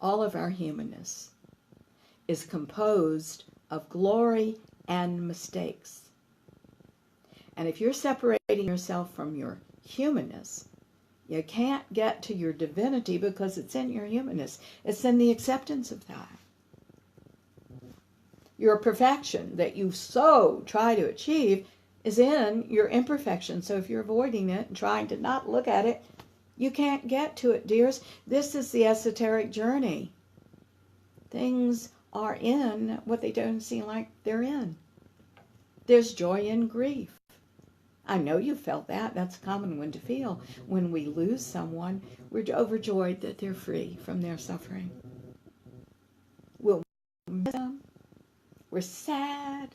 All of our humanness is composed of glory and mistakes. And if you're separating yourself from your humanness, you can't get to your divinity because it's in your humanness. It's in the acceptance of that. Your perfection that you so try to achieve is in your imperfection. So if you're avoiding it and trying to not look at it, you can't get to it, dears. This is the esoteric journey. Things are in what they don't seem like they're in. There's joy in grief. I know you felt that. That's a common one to feel. When we lose someone, we're overjoyed that they're free from their suffering. We'll miss them. We're sad.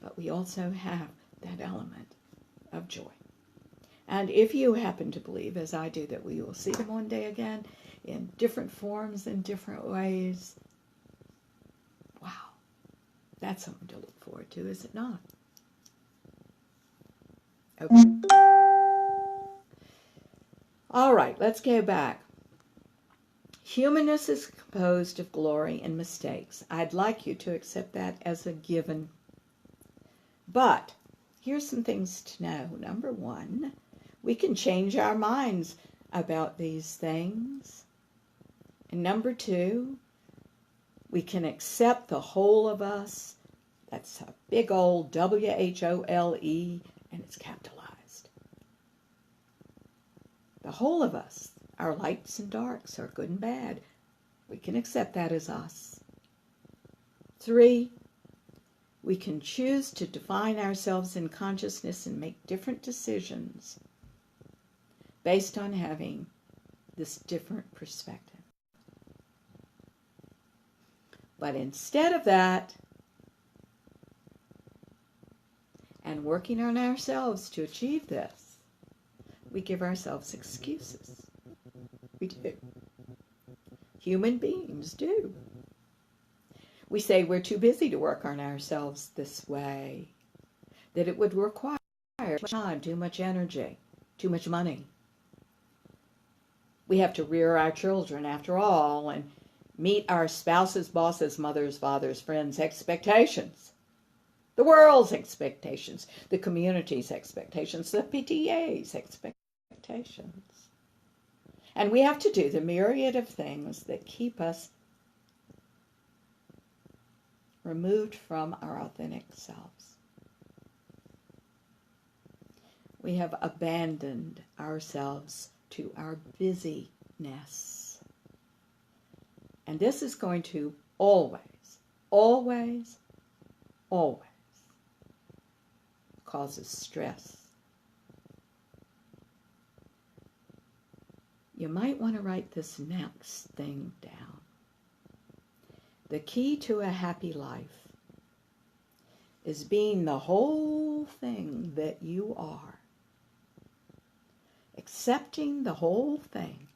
But we also have that element of joy. And if you happen to believe, as I do, that we will see them one day again in different forms, in different ways, wow, that's something to look forward to, is it not? Okay. All right, let's go back. Humanness is composed of glory and mistakes. I'd like you to accept that as a given. But here's some things to know. Number one, we can change our minds about these things. And number two, we can accept the whole of us. That's a big old W-H-O-L-E, and it's capitalized. The whole of us, our lights and darks, our good and bad, we can accept that as us. 3, we can choose to define ourselves in consciousness and make different decisions based on having this different perspective. But instead of that, and working on ourselves to achieve this, we give ourselves excuses. We do. Human beings do. We say we're too busy to work on ourselves this way, that it would require too much time, too much energy, too much money. We have to rear our children, after all, and meet our spouses, bosses, mothers, fathers, friends' expectations, the world's expectations, the community's expectations, the PTA's expectations. And we have to do the myriad of things that keep us removed from our authentic selves. We have abandoned ourselves to our busyness. And this is going to always, always, always causes stress. You might want to write this next thing down. The key to a happy life is being the whole thing that you are. Accepting the whole thing.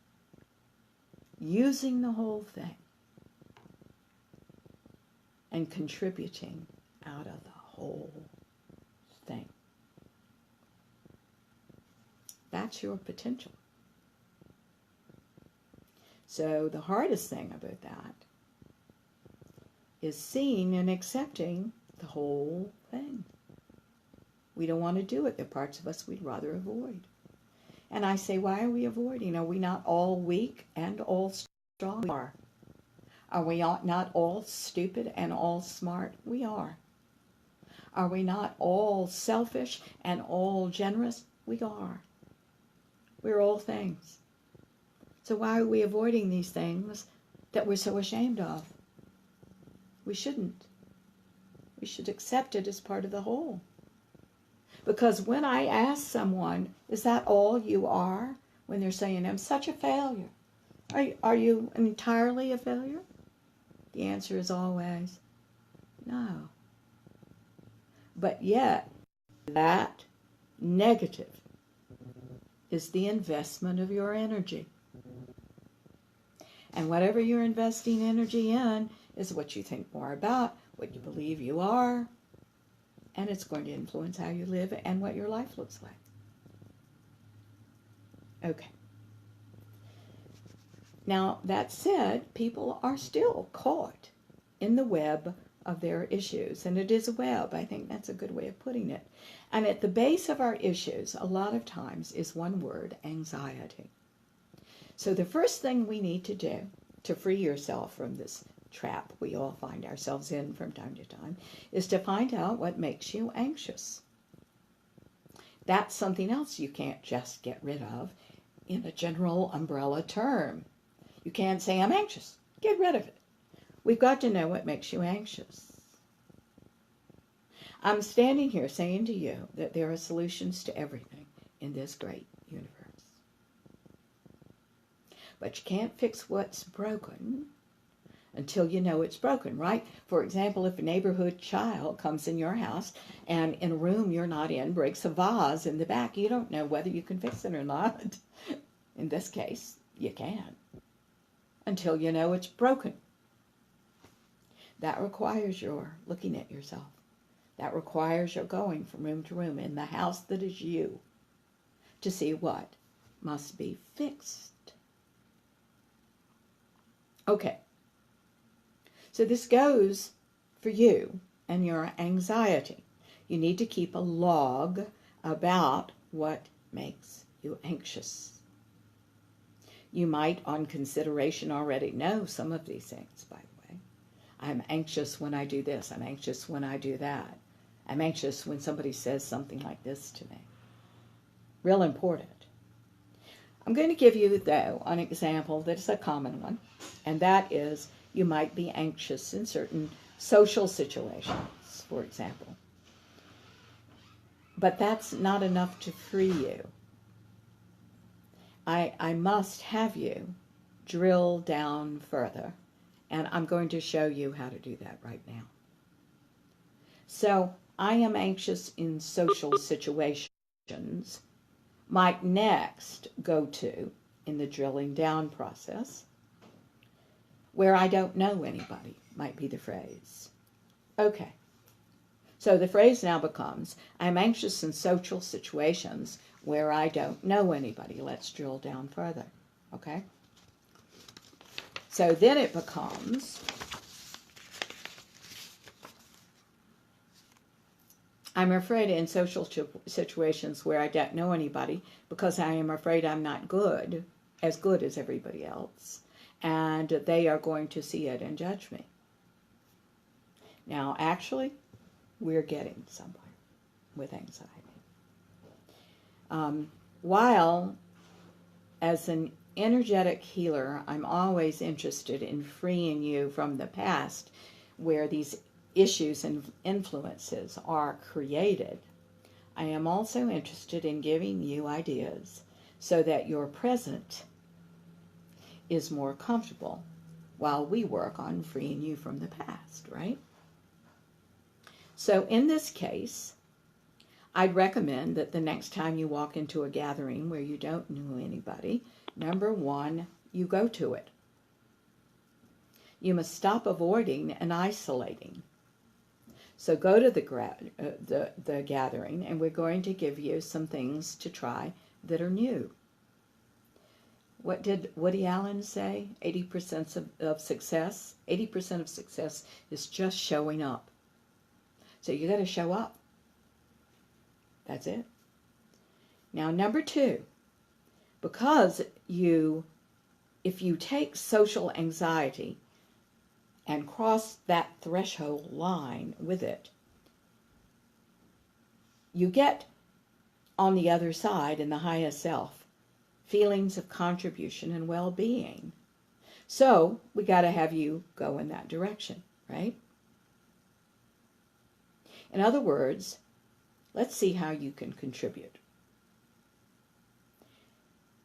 Using the whole thing. And contributing out of the whole thing. That's your potential. So the hardest thing about that is seeing and accepting the whole thing. We don't want to do it. There are parts of us we'd rather avoid. And I say, why are we avoiding? Are we not all weak and all strong? We are. Are we not all stupid and all smart? We are. Are we not all selfish and all generous? We are. We're all things. So why are we avoiding these things that we're so ashamed of? We shouldn't. We should accept it as part of the whole. Because when I ask someone, is that all you are? When they're saying, I'm such a failure. Are you entirely a failure? The answer is always no. But yet, that negative is the investment of your energy. And whatever you're investing energy in is what you think more about, what you believe you are, and it's going to influence how you live and what your life looks like. Okay. Now, that said, people are still caught in the web of their issues, and it is a web. I think that's a good way of putting it. And at the base of our issues, a lot of times, is one word, anxiety. So the first thing we need to do to free yourself from this trap we all find ourselves in from time to time is to find out what makes you anxious. That's something else you can't just get rid of in a general umbrella term. You can't say, I'm anxious. Get rid of it. We've got to know what makes you anxious. I'm standing here saying to you that there are solutions to everything in this great universe. But you can't fix what's broken until you know it's broken, right? For example, if a neighborhood child comes in your house and in a room you're not in breaks a vase in the back, you don't know whether you can fix it or not. In this case, you can, until you know it's broken. That requires your looking at yourself. That requires your going from room to room in the house that is you to see what must be fixed. Okay. So this goes for you and your anxiety. You need to keep a log about what makes you anxious. You might, on consideration, already know some of these things, by the way. I'm anxious when I do this. I'm anxious when I do that. I'm anxious when somebody says something like this to me. Real important. I'm going to give you, though, an example that is a common one, and that is you might be anxious in certain social situations, for example. But that's not enough to free you. I must have you drill down further, and I'm going to show you how to do that right now. So, I am anxious in social situations might next go to, in the drilling down process, where I don't know anybody, might be the phrase. Okay. So the phrase now becomes, I'm anxious in social situations where I don't know anybody. Let's drill down further. Okay? So then it becomes, I'm afraid in social situations where I don't know anybody because I am afraid I'm not good as everybody else, and they are going to see it and judge me. Now, actually, we're getting somewhere with anxiety. While as an energetic healer, I'm always interested in freeing you from the past where these issues and influences are created. I am also interested in giving you ideas so that your present is more comfortable while we work on freeing you from the past, right? So in this case, I'd recommend that the next time you walk into a gathering where you don't know anybody, number one, you go to it. You must stop avoiding and isolating. So go to the gathering, and we're going to give you some things to try that are new. What did Woody Allen say? 80% of success. 80% of success is just showing up. So you got to show up. That's it. Now, number two, because if you take social anxiety and cross that threshold line with it, you get on the other side in the highest self feelings of contribution and well-being. So we got to have you go in that direction, right? In other words, let's see how you can contribute.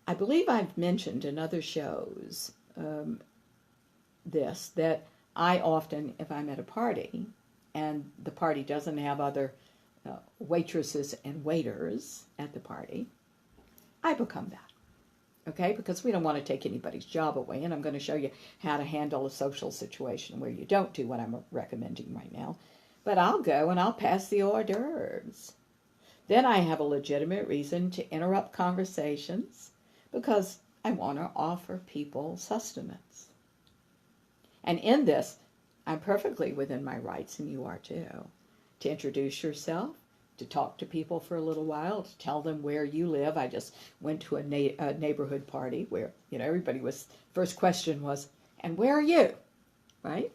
I believe I've mentioned in other shows that I often, if I'm at a party and the party doesn't have other waitresses and waiters at the party, I become that, okay? Because we don't want to take anybody's job away, and I'm going to show you how to handle a social situation where you don't do what I'm recommending right now. But I'll go and I'll pass the hors d'oeuvres. Then I have a legitimate reason to interrupt conversations because I want to offer people sustenance. And in this, I'm perfectly within my rights, and you are too, to introduce yourself, to talk to people for a little while, to tell them where you live. I just went to a neighborhood party where, everybody was, first question was, and where are you? Right?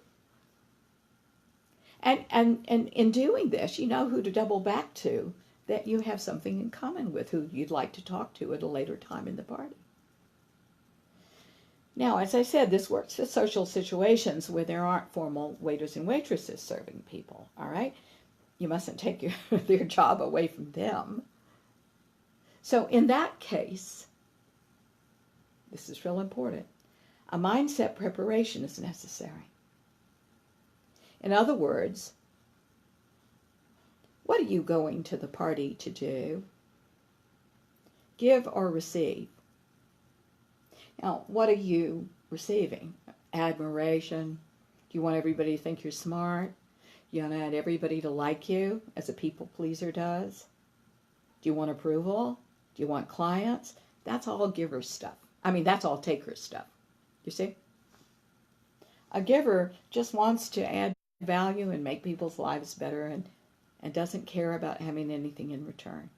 And in doing this, you know who to double back to, that you have something in common with, who you'd like to talk to at a later time in the party. Now, as I said, this works for social situations where there aren't formal waiters and waitresses serving people, all right? You mustn't take their job away from them. So in that case, this is real important, a mindset preparation is necessary. In other words, what are you going to the party to do? Give or receive? Now, what are you receiving? Admiration? Do you want everybody to think you're smart? Do you want everybody to like you, as a people pleaser does? Do you want approval? Do you want clients? That's all giver stuff. That's all taker stuff. You see? A giver just wants to add value and make people's lives better and doesn't care about having anything in return.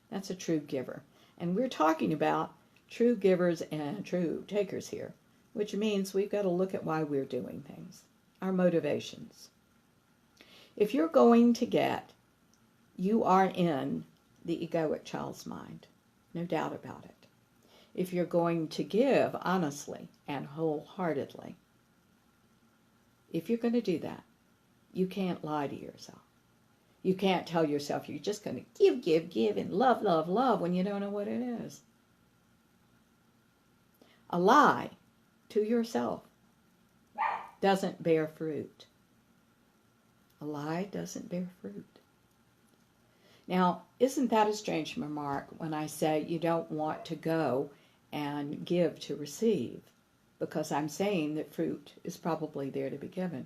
That's a true giver. And we're talking about true givers and true takers here, which means we've got to look at why we're doing things, our motivations. If you're going to get, you are in the egoic child's mind, no doubt about it. If you're going to give honestly and wholeheartedly, if you're going to do that, you can't lie to yourself. You can't tell yourself you're just going to give, and love when you don't know what it is. A lie to yourself doesn't bear fruit. A lie doesn't bear fruit. Now, isn't that a strange remark when I say you don't want to go and give to receive? Because I'm saying that fruit is probably there to be given.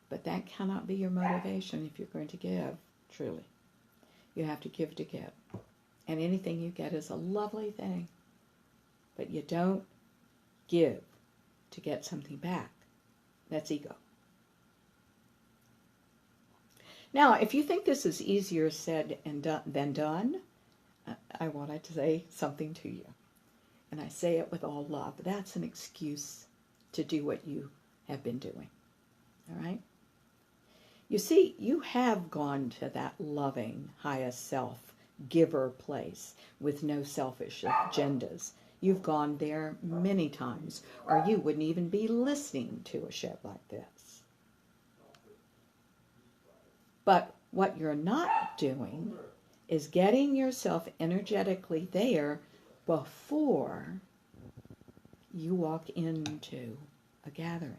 But that cannot be your motivation if you're going to give, truly. You have to give to give. And anything you get is a lovely thing. But you don't give to get something back. That's ego. Now, if you think this is easier said than done, I wanted to say something to you. And I say it with all love. That's an excuse to do what you have been doing. All right? You see, you have gone to that loving, highest self giver place with no selfish agendas. You've gone there many times, or you wouldn't even be listening to a show like this. But what you're not doing is getting yourself energetically there before you walk into a gathering.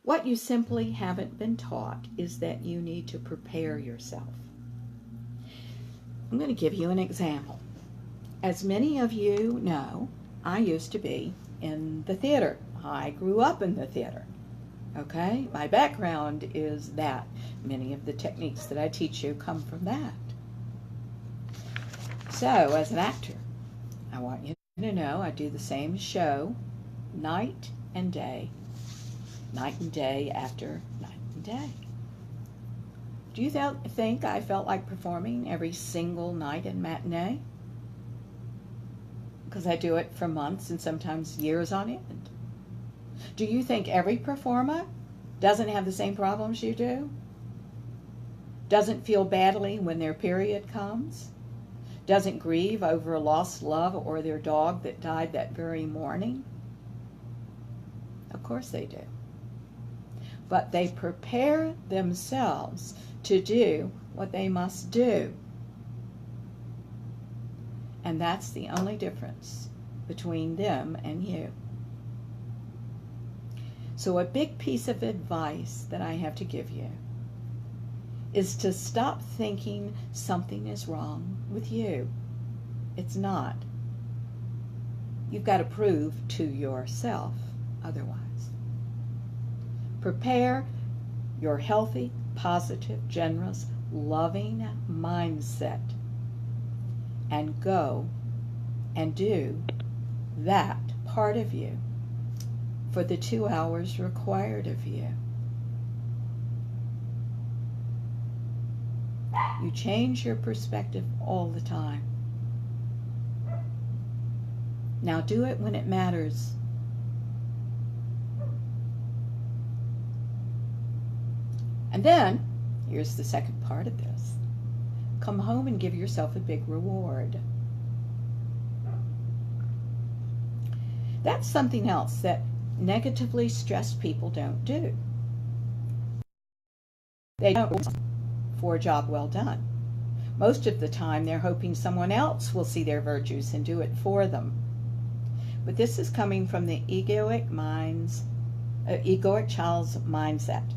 What you simply haven't been taught is that you need to prepare yourself. I'm going to give you an example. As many of you know, I used to be in the theater. I grew up in the theater. Okay? My background is that. Many of the techniques that I teach you come from that. So, as an actor, I want you to know I do the same show night and day after night and day. Do you think I felt like performing every single night and matinee? Because I do it for months and sometimes years on end. Do you think every performer doesn't have the same problems you do? Doesn't feel badly when their period comes? Doesn't grieve over a lost love or their dog that died that very morning? Of course they do. But they prepare themselves to do what they must do. And that's the only difference between them and you. So a big piece of advice that I have to give you is to stop thinking something is wrong with you. It's not. You've got to prove to yourself otherwise. Prepare your healthy, positive, generous, loving mindset and go and do that part of you for the 2 hours required of you. You change your perspective all the time. Now do it when it matters. And then, here's the second part of this. Come home and give yourself a big reward. That's something else that negatively stressed people don't do. They don't for a job well done. Most of the time they're hoping someone else will see their virtues and do it for them. But this is coming from the egoic child's mindset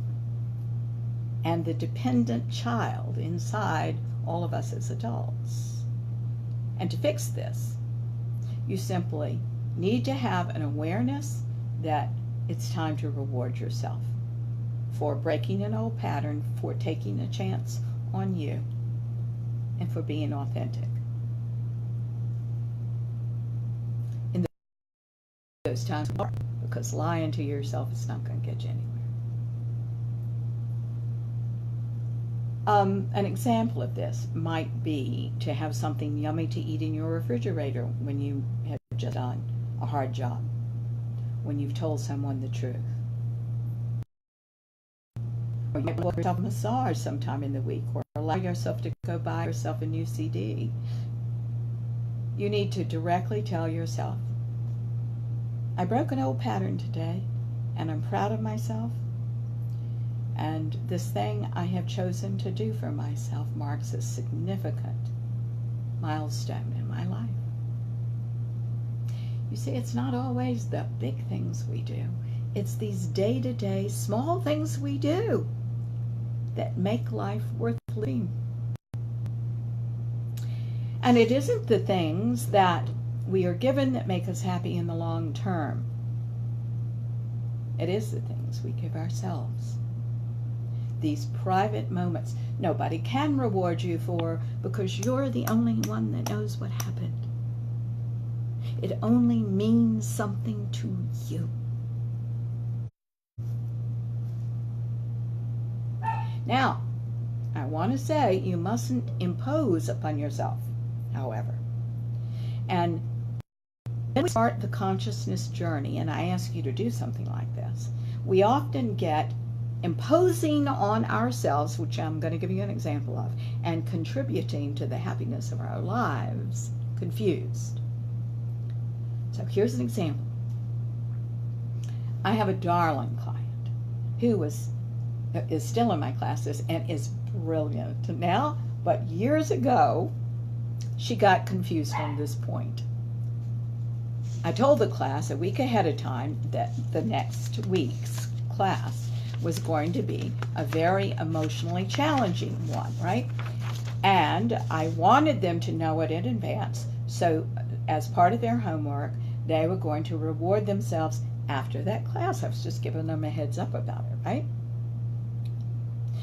and the dependent child inside all of us as adults. And to fix this, you simply need to have an awareness that it's time to reward yourself for breaking an old pattern, for taking a chance on you, and for being authentic. In those times, because lying to yourself is not going to get you anywhere. An example of this might be to have something yummy to eat in your refrigerator when you have just done a hard job, when you've told someone the truth. Or you might give yourself a massage sometime in the week, or allow yourself to go buy yourself a new CD. You need to directly tell yourself, I broke an old pattern today, and I'm proud of myself. And this thing I have chosen to do for myself marks a significant milestone in my life. You see, it's not always the big things we do. It's these day-to-day small things we do that make life worth living. And it isn't the things that we are given that make us happy in the long term. It is the things we give ourselves. These private moments nobody can reward you for, because you're the only one that knows what happened. It only means something to you. Now, I want to say you mustn't impose upon yourself, however. And when we start the consciousness journey, and I ask you to do something like this, we often get imposing on ourselves, which I'm going to give you an example of, and contributing to the happiness of our lives, confused. So here's an example. I have a darling client who is still in my classes and is brilliant now, but years ago, she got confused on this point. I told the class a week ahead of time that the next week's class was going to be a very emotionally challenging one, right? And I wanted them to know it in advance. So as part of their homework, they were going to reward themselves after that class. I was just giving them a heads up about it, right?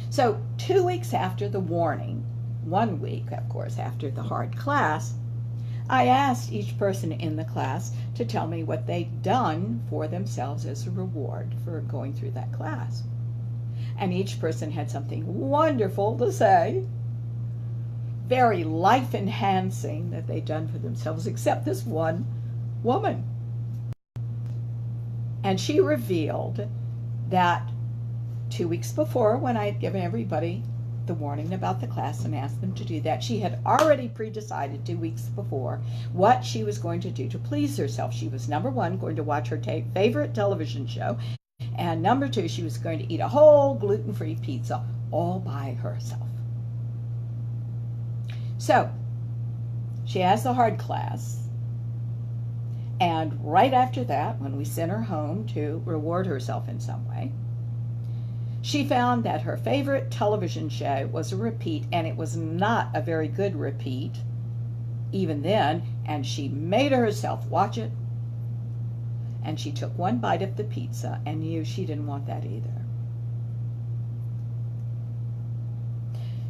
So 2 weeks after the warning, 1 week, of course, after the hard class, I asked each person in the class to tell me what they'd done for themselves as a reward for going through that class. And each person had something wonderful to say, very life-enhancing that they'd done for themselves, except this one woman. And she revealed that 2 weeks before, when I had given everybody the warning about the class and asked them to do that, she had already pre-decided 2 weeks before what she was going to do to please herself. She was, number one, going to watch her favorite television show, and number two, she was going to eat a whole gluten-free pizza all by herself. So she has the hard class, and right after that, when we sent her home to reward herself in some way, she found that her favorite television show was a repeat, and it was not a very good repeat even then, and she made herself watch it, and she took one bite of the pizza and knew she didn't want that either.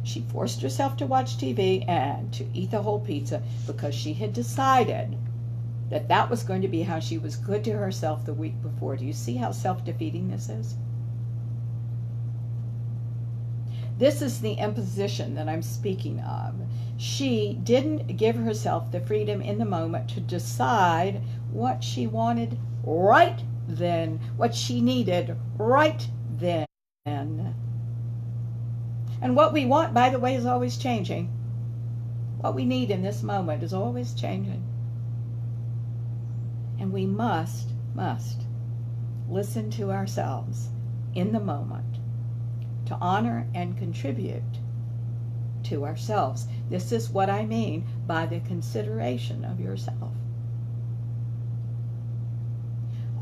She forced herself to watch TV and to eat the whole pizza because she had decided that that was going to be how she was good to herself the week before. Do you see how self-defeating this is? This is the imposition that I'm speaking of. She didn't give herself the freedom in the moment to decide what she wanted right then, what she needed right then. And what we want, by the way, is always changing. What we need in this moment is always changing. And we must listen to ourselves in the moment to honor and contribute to ourselves. This is what I mean by the consideration of yourself.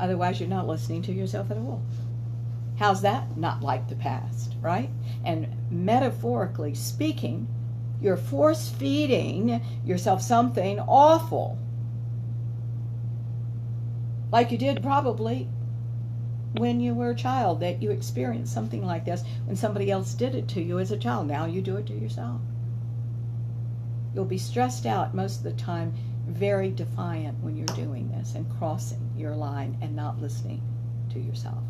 Otherwise, you're not listening to yourself at all. How's that? Not like the past, right? And metaphorically speaking, you're force-feeding yourself something awful. Like you did probably when you were a child, that you experienced something like this when somebody else did it to you as a child. Now you do it to yourself. You'll be stressed out most of the time, very defiant when you're doing this and crossing your line and not listening to yourself.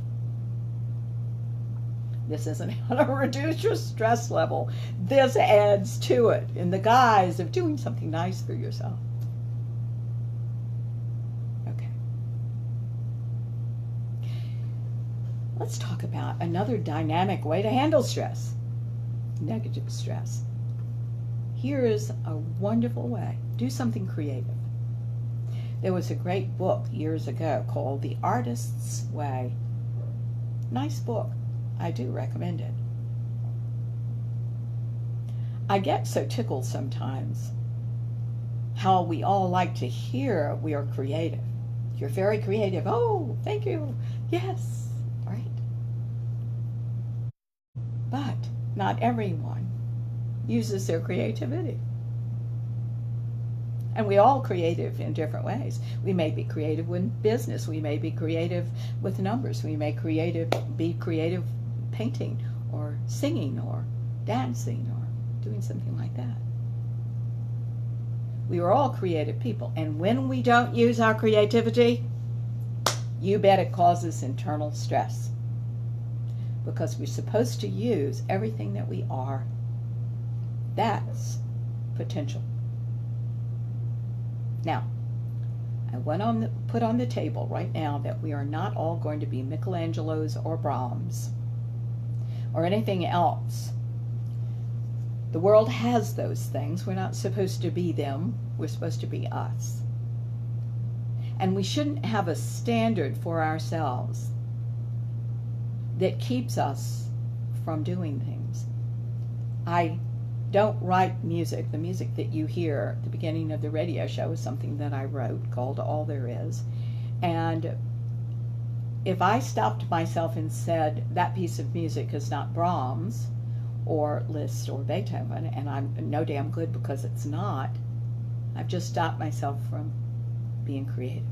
This isn't how to reduce your stress level. This adds to it in the guise of doing something nice for yourself. Let's talk about another dynamic way to handle stress, negative stress. Here is a wonderful way. Do something creative. There was a great book years ago called The Artist's Way. Nice book. I do recommend it. I get so tickled sometimes how we all like to hear we are creative. You're very creative. Oh, thank you. Yes. Right? But not everyone uses their creativity. And we all creative in different ways. We may be creative with business. We may be creative with numbers. We may be creative painting or singing or dancing or doing something like that. We are all creative people. And when we don't use our creativity, you bet it causes internal stress. Because we're supposed to use everything that we are. That's potential. Now, I put on the table right now that we are not all going to be Michelangelos or Brahms. or anything else. The world has those things. We're not supposed to be them. We're supposed to be us. And we shouldn't have a standard for ourselves that keeps us from doing things. I don't write music. The music that you hear at the beginning of the radio show is something that I wrote called All There Is. And if I stopped myself and said that piece of music is not Brahms or Liszt or Beethoven, and I'm no damn good because it's not, I've just stopped myself from being creative.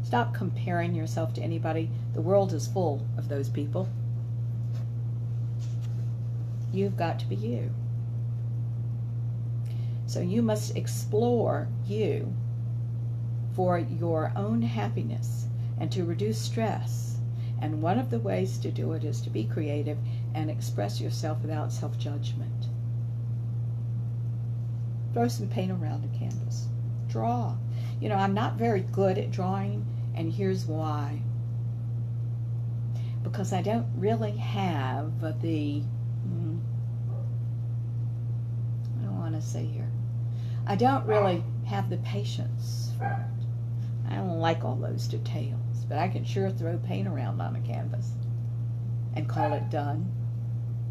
Stop comparing yourself to anybody. The world is full of those people. You've got to be you. So you must explore you for your own happiness and to reduce stress. And one of the ways to do it is to be creative and express yourself without self-judgment. Throw some paint around a canvas. Draw. You know, I'm not very good at drawing, and here's why. Because I don't really have the, I don't want to say here, I don't really have the patience for it. I don't like all those details, but I can sure throw paint around on a canvas and call it done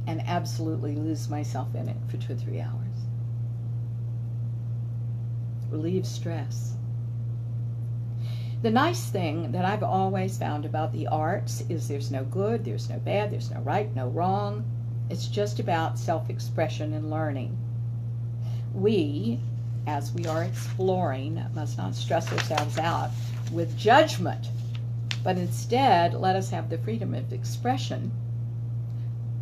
and absolutely lose myself in it for 2 or 3 hours. Relieve stress. The nice thing that I've always found about the arts is there's no good, there's no bad, there's no right, no wrong. It's just about self-expression and learning. We, as we are exploring, must not stress ourselves out with judgment, but instead let us have the freedom of expression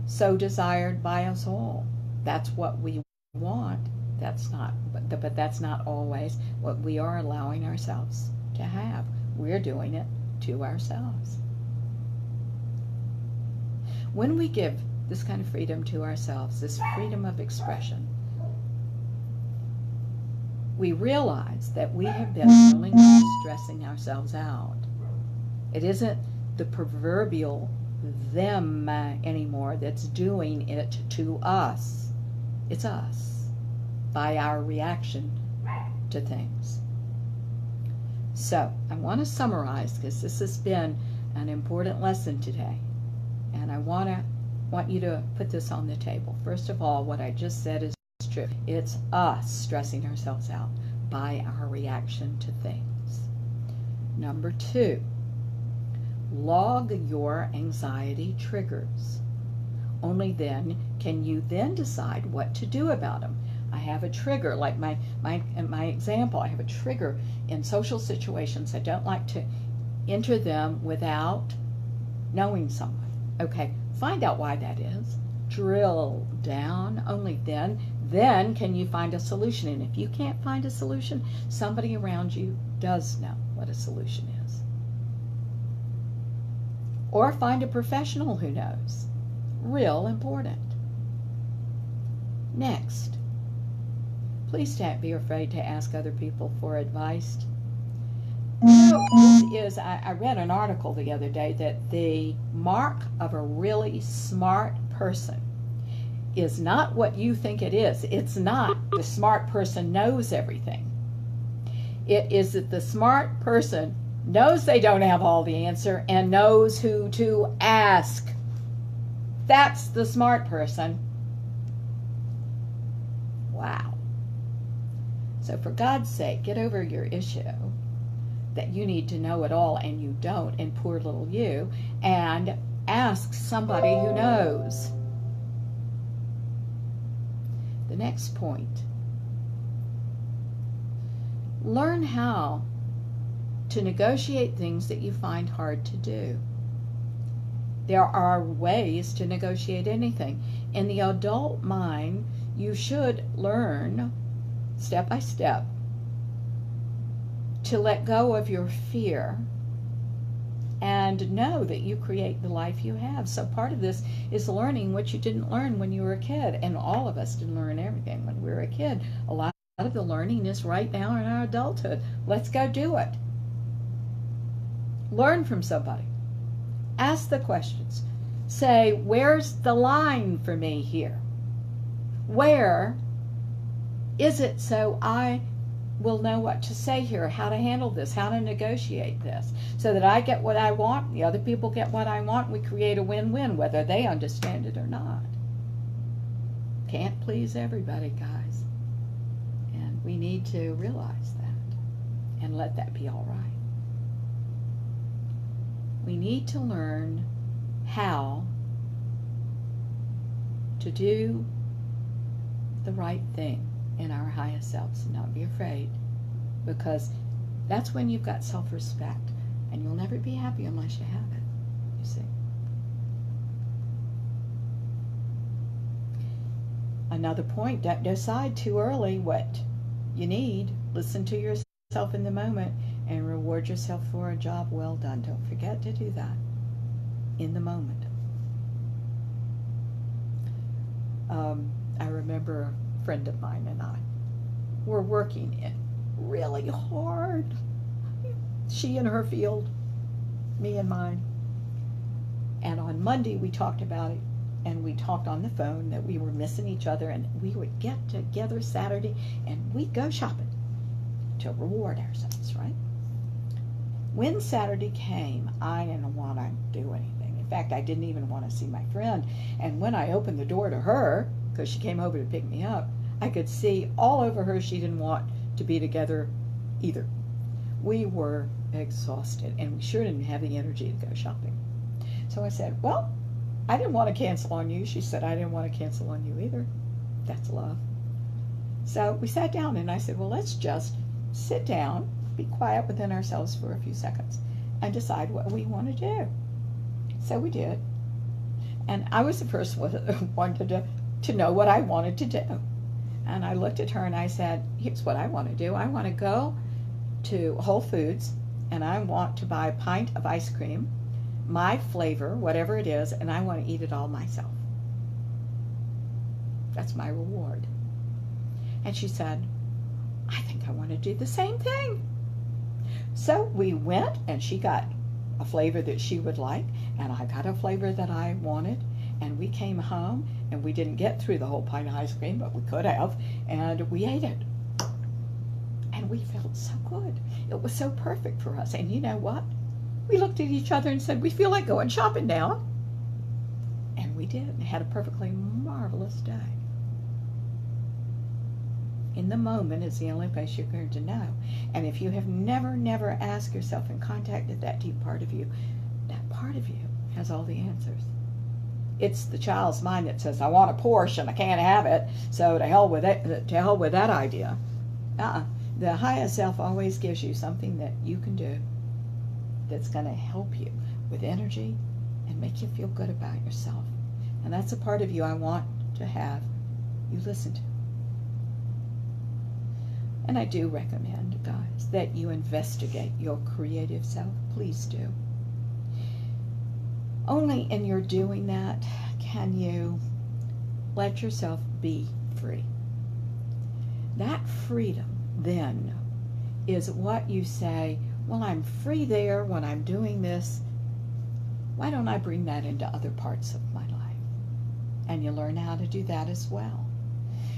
so desired by us all. That's what we want. That's not, but that's not always what we are allowing ourselves to have. We're doing it to ourselves. When we give this kind of freedom to ourselves, this freedom of expression, we realize that we have been really stressing ourselves out. It isn't the proverbial them anymore that's doing it to us. It's us, by our reaction to things. So, I want to summarize, because this has been an important lesson today, and I want you to put this on the table. First of all, what I just said is true. It's us stressing ourselves out by our reaction to things. Number 2, log your anxiety triggers. Only then can you then decide what to do about them. I have a trigger, like my example, I have a trigger in social situations. I don't like to enter them without knowing someone. Okay, find out why that is. Drill down. Only then can you find a solution. And if you can't find a solution, somebody around you does know what a solution is. Or find a professional who knows. Real important. Next, please don't be afraid to ask other people for advice. I read an article the other day that the mark of a really smart person is not what you think it is. It's not the smart person knows everything. It is that the smart person knows they don't have all the answer and knows who to ask. That's the smart person. Wow. So for God's sake, get over your issue that you need to know it all and you don't, and poor little you, and ask somebody who knows. The next point. Learn how to negotiate things that you find hard to do. There are ways to negotiate anything. In the adult mind, you should learn step by step to let go of your fear and know that you create the life you have. So part of this is learning what you didn't learn when you were a kid, and all of us didn't learn everything when we were a kid. A lot of the learning is right now in our adulthood. Let's go do it. Learn from somebody. Ask the questions. say, where's the line for me here? Where is it so I will know what to say here, how to handle this, how to negotiate this, so that I get what I want, the other people get what I want, we create a win-win, whether they understand it or not. Can't please everybody, guys. And we need to realize that and let that be all right. We need to learn how to do the right thing in our highest selves and not be afraid, because that's when you've got self-respect, and you'll never be happy unless you have it, you see. Another point, don't decide too early what you need. Listen to yourself in the moment and reward yourself for a job well done. Don't forget to do that in the moment. I remember a friend of mine and I were working really hard. She in her field, me in mine. And on Monday we talked about it, and we talked on the phone that we were missing each other, and we would get together Saturday and we'd go shopping to reward ourselves, right? When Saturday came, I didn't want to do anything. In fact, I didn't even want to see my friend. And when I opened the door to her, because she came over to pick me up, I could see all over her she didn't want to be together either. We were exhausted, and we sure didn't have the energy to go shopping. So I said, well, I didn't want to cancel on you. She said, I didn't want to cancel on you either. That's love. So we sat down, and I said, well, let's just sit down, be quiet within ourselves for a few seconds, and decide what we want to do. So we did. And I was the first one that wanted to know what I wanted to do. And I looked at her and I said, here's what I want to do. I want to go to Whole Foods, and I want to buy a pint of ice cream, my flavor, whatever it is, and I want to eat it all myself. That's my reward. And she said, I think I want to do the same thing. So we went, and she got a flavor that she would like, and I got a flavor that I wanted, and we came home, and we didn't get through the whole pint of ice cream, but we could have, and we ate it. And we felt so good. It was so perfect for us. And you know what? We looked at each other and said, we feel like going shopping now. And we did, and had a perfectly marvelous day. In the moment is the only place you're going to know. And if you have never asked yourself and contacted that deep part of you, that part of you has all the answers. It's the child's mind that says, I want a Porsche and I can't have it, so to hell with it, to hell with that idea. The highest self always gives you something that you can do that's going to help you with energy and make you feel good about yourself. And that's a part of you I want to have you listen to. And I do recommend, guys, that you investigate your creative self. Please do. Only in your doing that can you let yourself be free. That freedom, then, is what you say, well, I'm free there when I'm doing this. Why don't I bring that into other parts of my life? And you learn how to do that as well.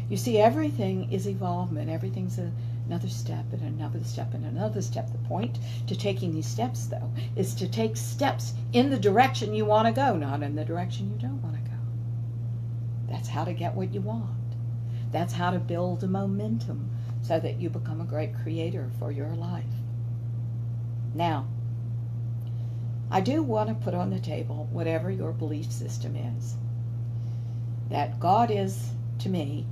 You see, everything is evolvement. Everything's another step and another step and another step. The point to taking these steps, though, is to take steps in the direction you want to go, not in the direction you don't want to go. That's how to get what you want. That's how to build a momentum so that you become a great creator for your life. Now, I do want to put on the table whatever your belief system is. That God is, to me,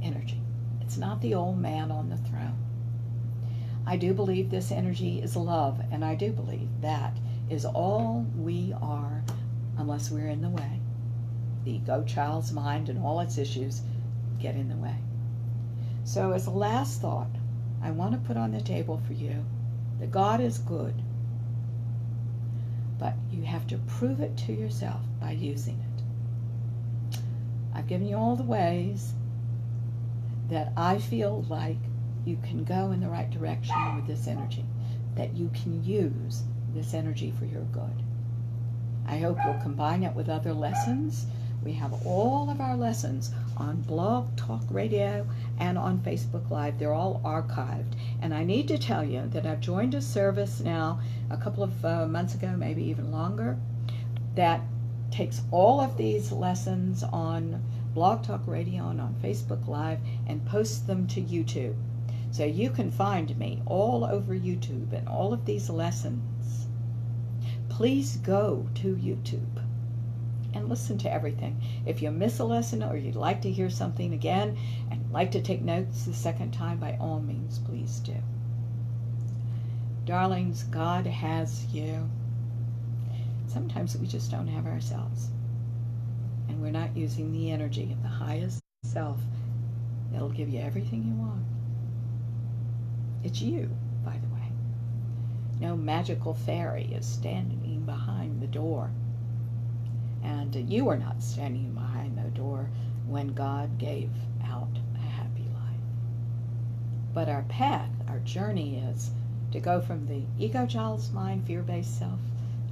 energy. It's not the old man on the throne. I do believe this energy is love, and I do believe that is all we are unless we're in the way. The ego child's mind and all its issues get in the way. So as a last thought, I want to put on the table for you that God is good, but you have to prove it to yourself by using it. I've given you all the ways that I feel like you can go in the right direction with this energy, that you can use this energy for your good. I hope you'll combine it with other lessons. We have all of our lessons on Blog Talk Radio and on Facebook Live. They're all archived. And I need to tell you that I've joined a service now a couple of months ago, maybe even longer, that takes all of these lessons on Blog Talk Radio and on Facebook Live and posts them to YouTube. So you can find me all over YouTube and all of these lessons. Please go to YouTube and listen to everything. If you miss a lesson or you'd like to hear something again and like to take notes the second time, by all means, please do. Darlings, God has you. Sometimes we just don't have ourselves. And we're not using the energy of the highest self that'll give you everything you want. It's you, by the way. No magical fairy is standing behind the door. And you are not standing behind the door when God gave out a happy life. But our path, our journey is to go from the ego, child's mind, fear-based self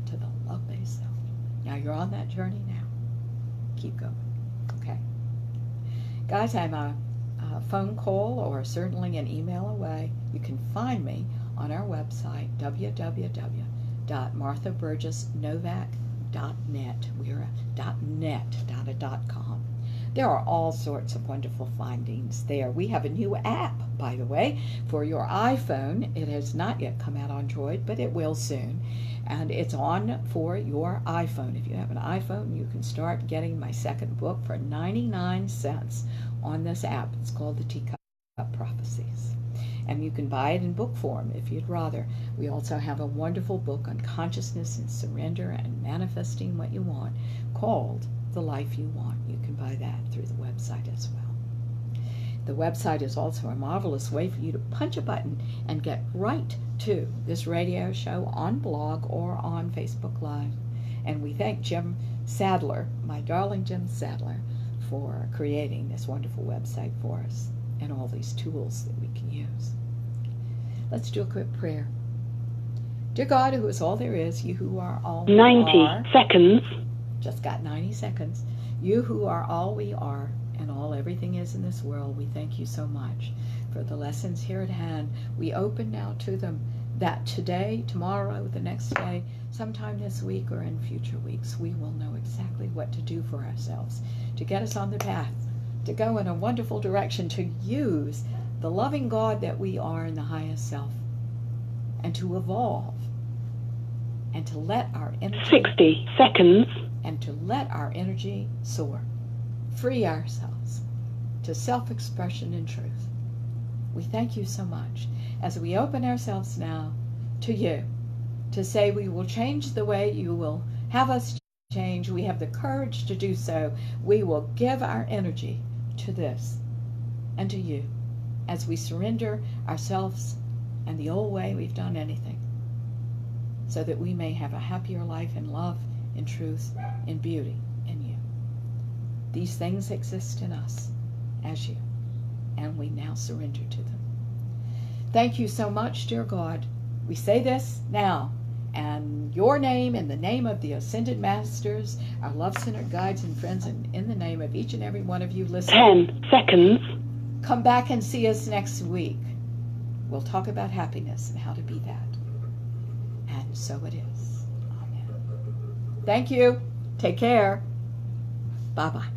to the love-based self. Now you're on that journey now. Keep going, okay? Guys, I'm a phone call or certainly an email away. You can find me on our website, www.marthaburgessnovak.net. We're a .net, not a .com. There are all sorts of wonderful findings there. We have a new app, by the way, for your iPhone. It has not yet come out on Android, but it will soon. And it's on for your iPhone. If you have an iPhone, you can start getting my second book for 99 cents on this app. It's called The Teacup Prophecies. And you can buy it in book form if you'd rather. We also have a wonderful book on consciousness and surrender and manifesting what you want called The Life You Want. You can buy that through the website as well. The website is also a marvelous way for you to punch a button and get right to this radio show on blog or on Facebook Live. And we thank Jim Sadler, my darling Jim Sadler, for creating this wonderful website for us and all these tools that we can use. Let's do a quick prayer. Dear God, who is all there is, you who are all we
90 seconds.
Just got 90 seconds. You who are all we are and all everything is in this world, we thank you so much for the lessons here at hand. We open now to them that today, tomorrow, the next day, sometime this week or in future weeks, we will know exactly what to do for ourselves to get us on the path, to go in a wonderful direction, to use the loving God that we are in the highest self, and to evolve, and to let our energy
60 seconds.
And to let our energy soar, free ourselves to self-expression and truth. We thank you so much as we open ourselves now to you, to say we will change the way you will have us change. We have the courage to do so. We will give our energy to this and to you as we surrender ourselves and the old way we've done anything, so that we may have a happier life in love, in truth, in beauty, in you. These things exist in us as you, and we now surrender to them. Thank you so much, dear God. We say this now, and your name, in the name of the Ascended Masters, our love-centered guides and friends, and in the name of each and every one of you listening.
10 seconds.
Come back and see us next week. We'll talk about happiness and how to be that. And so it is. Thank you. Take care. Bye-bye.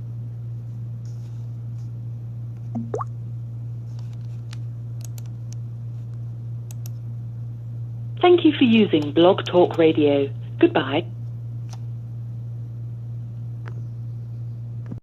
Thank you for using Blog Talk Radio. Goodbye.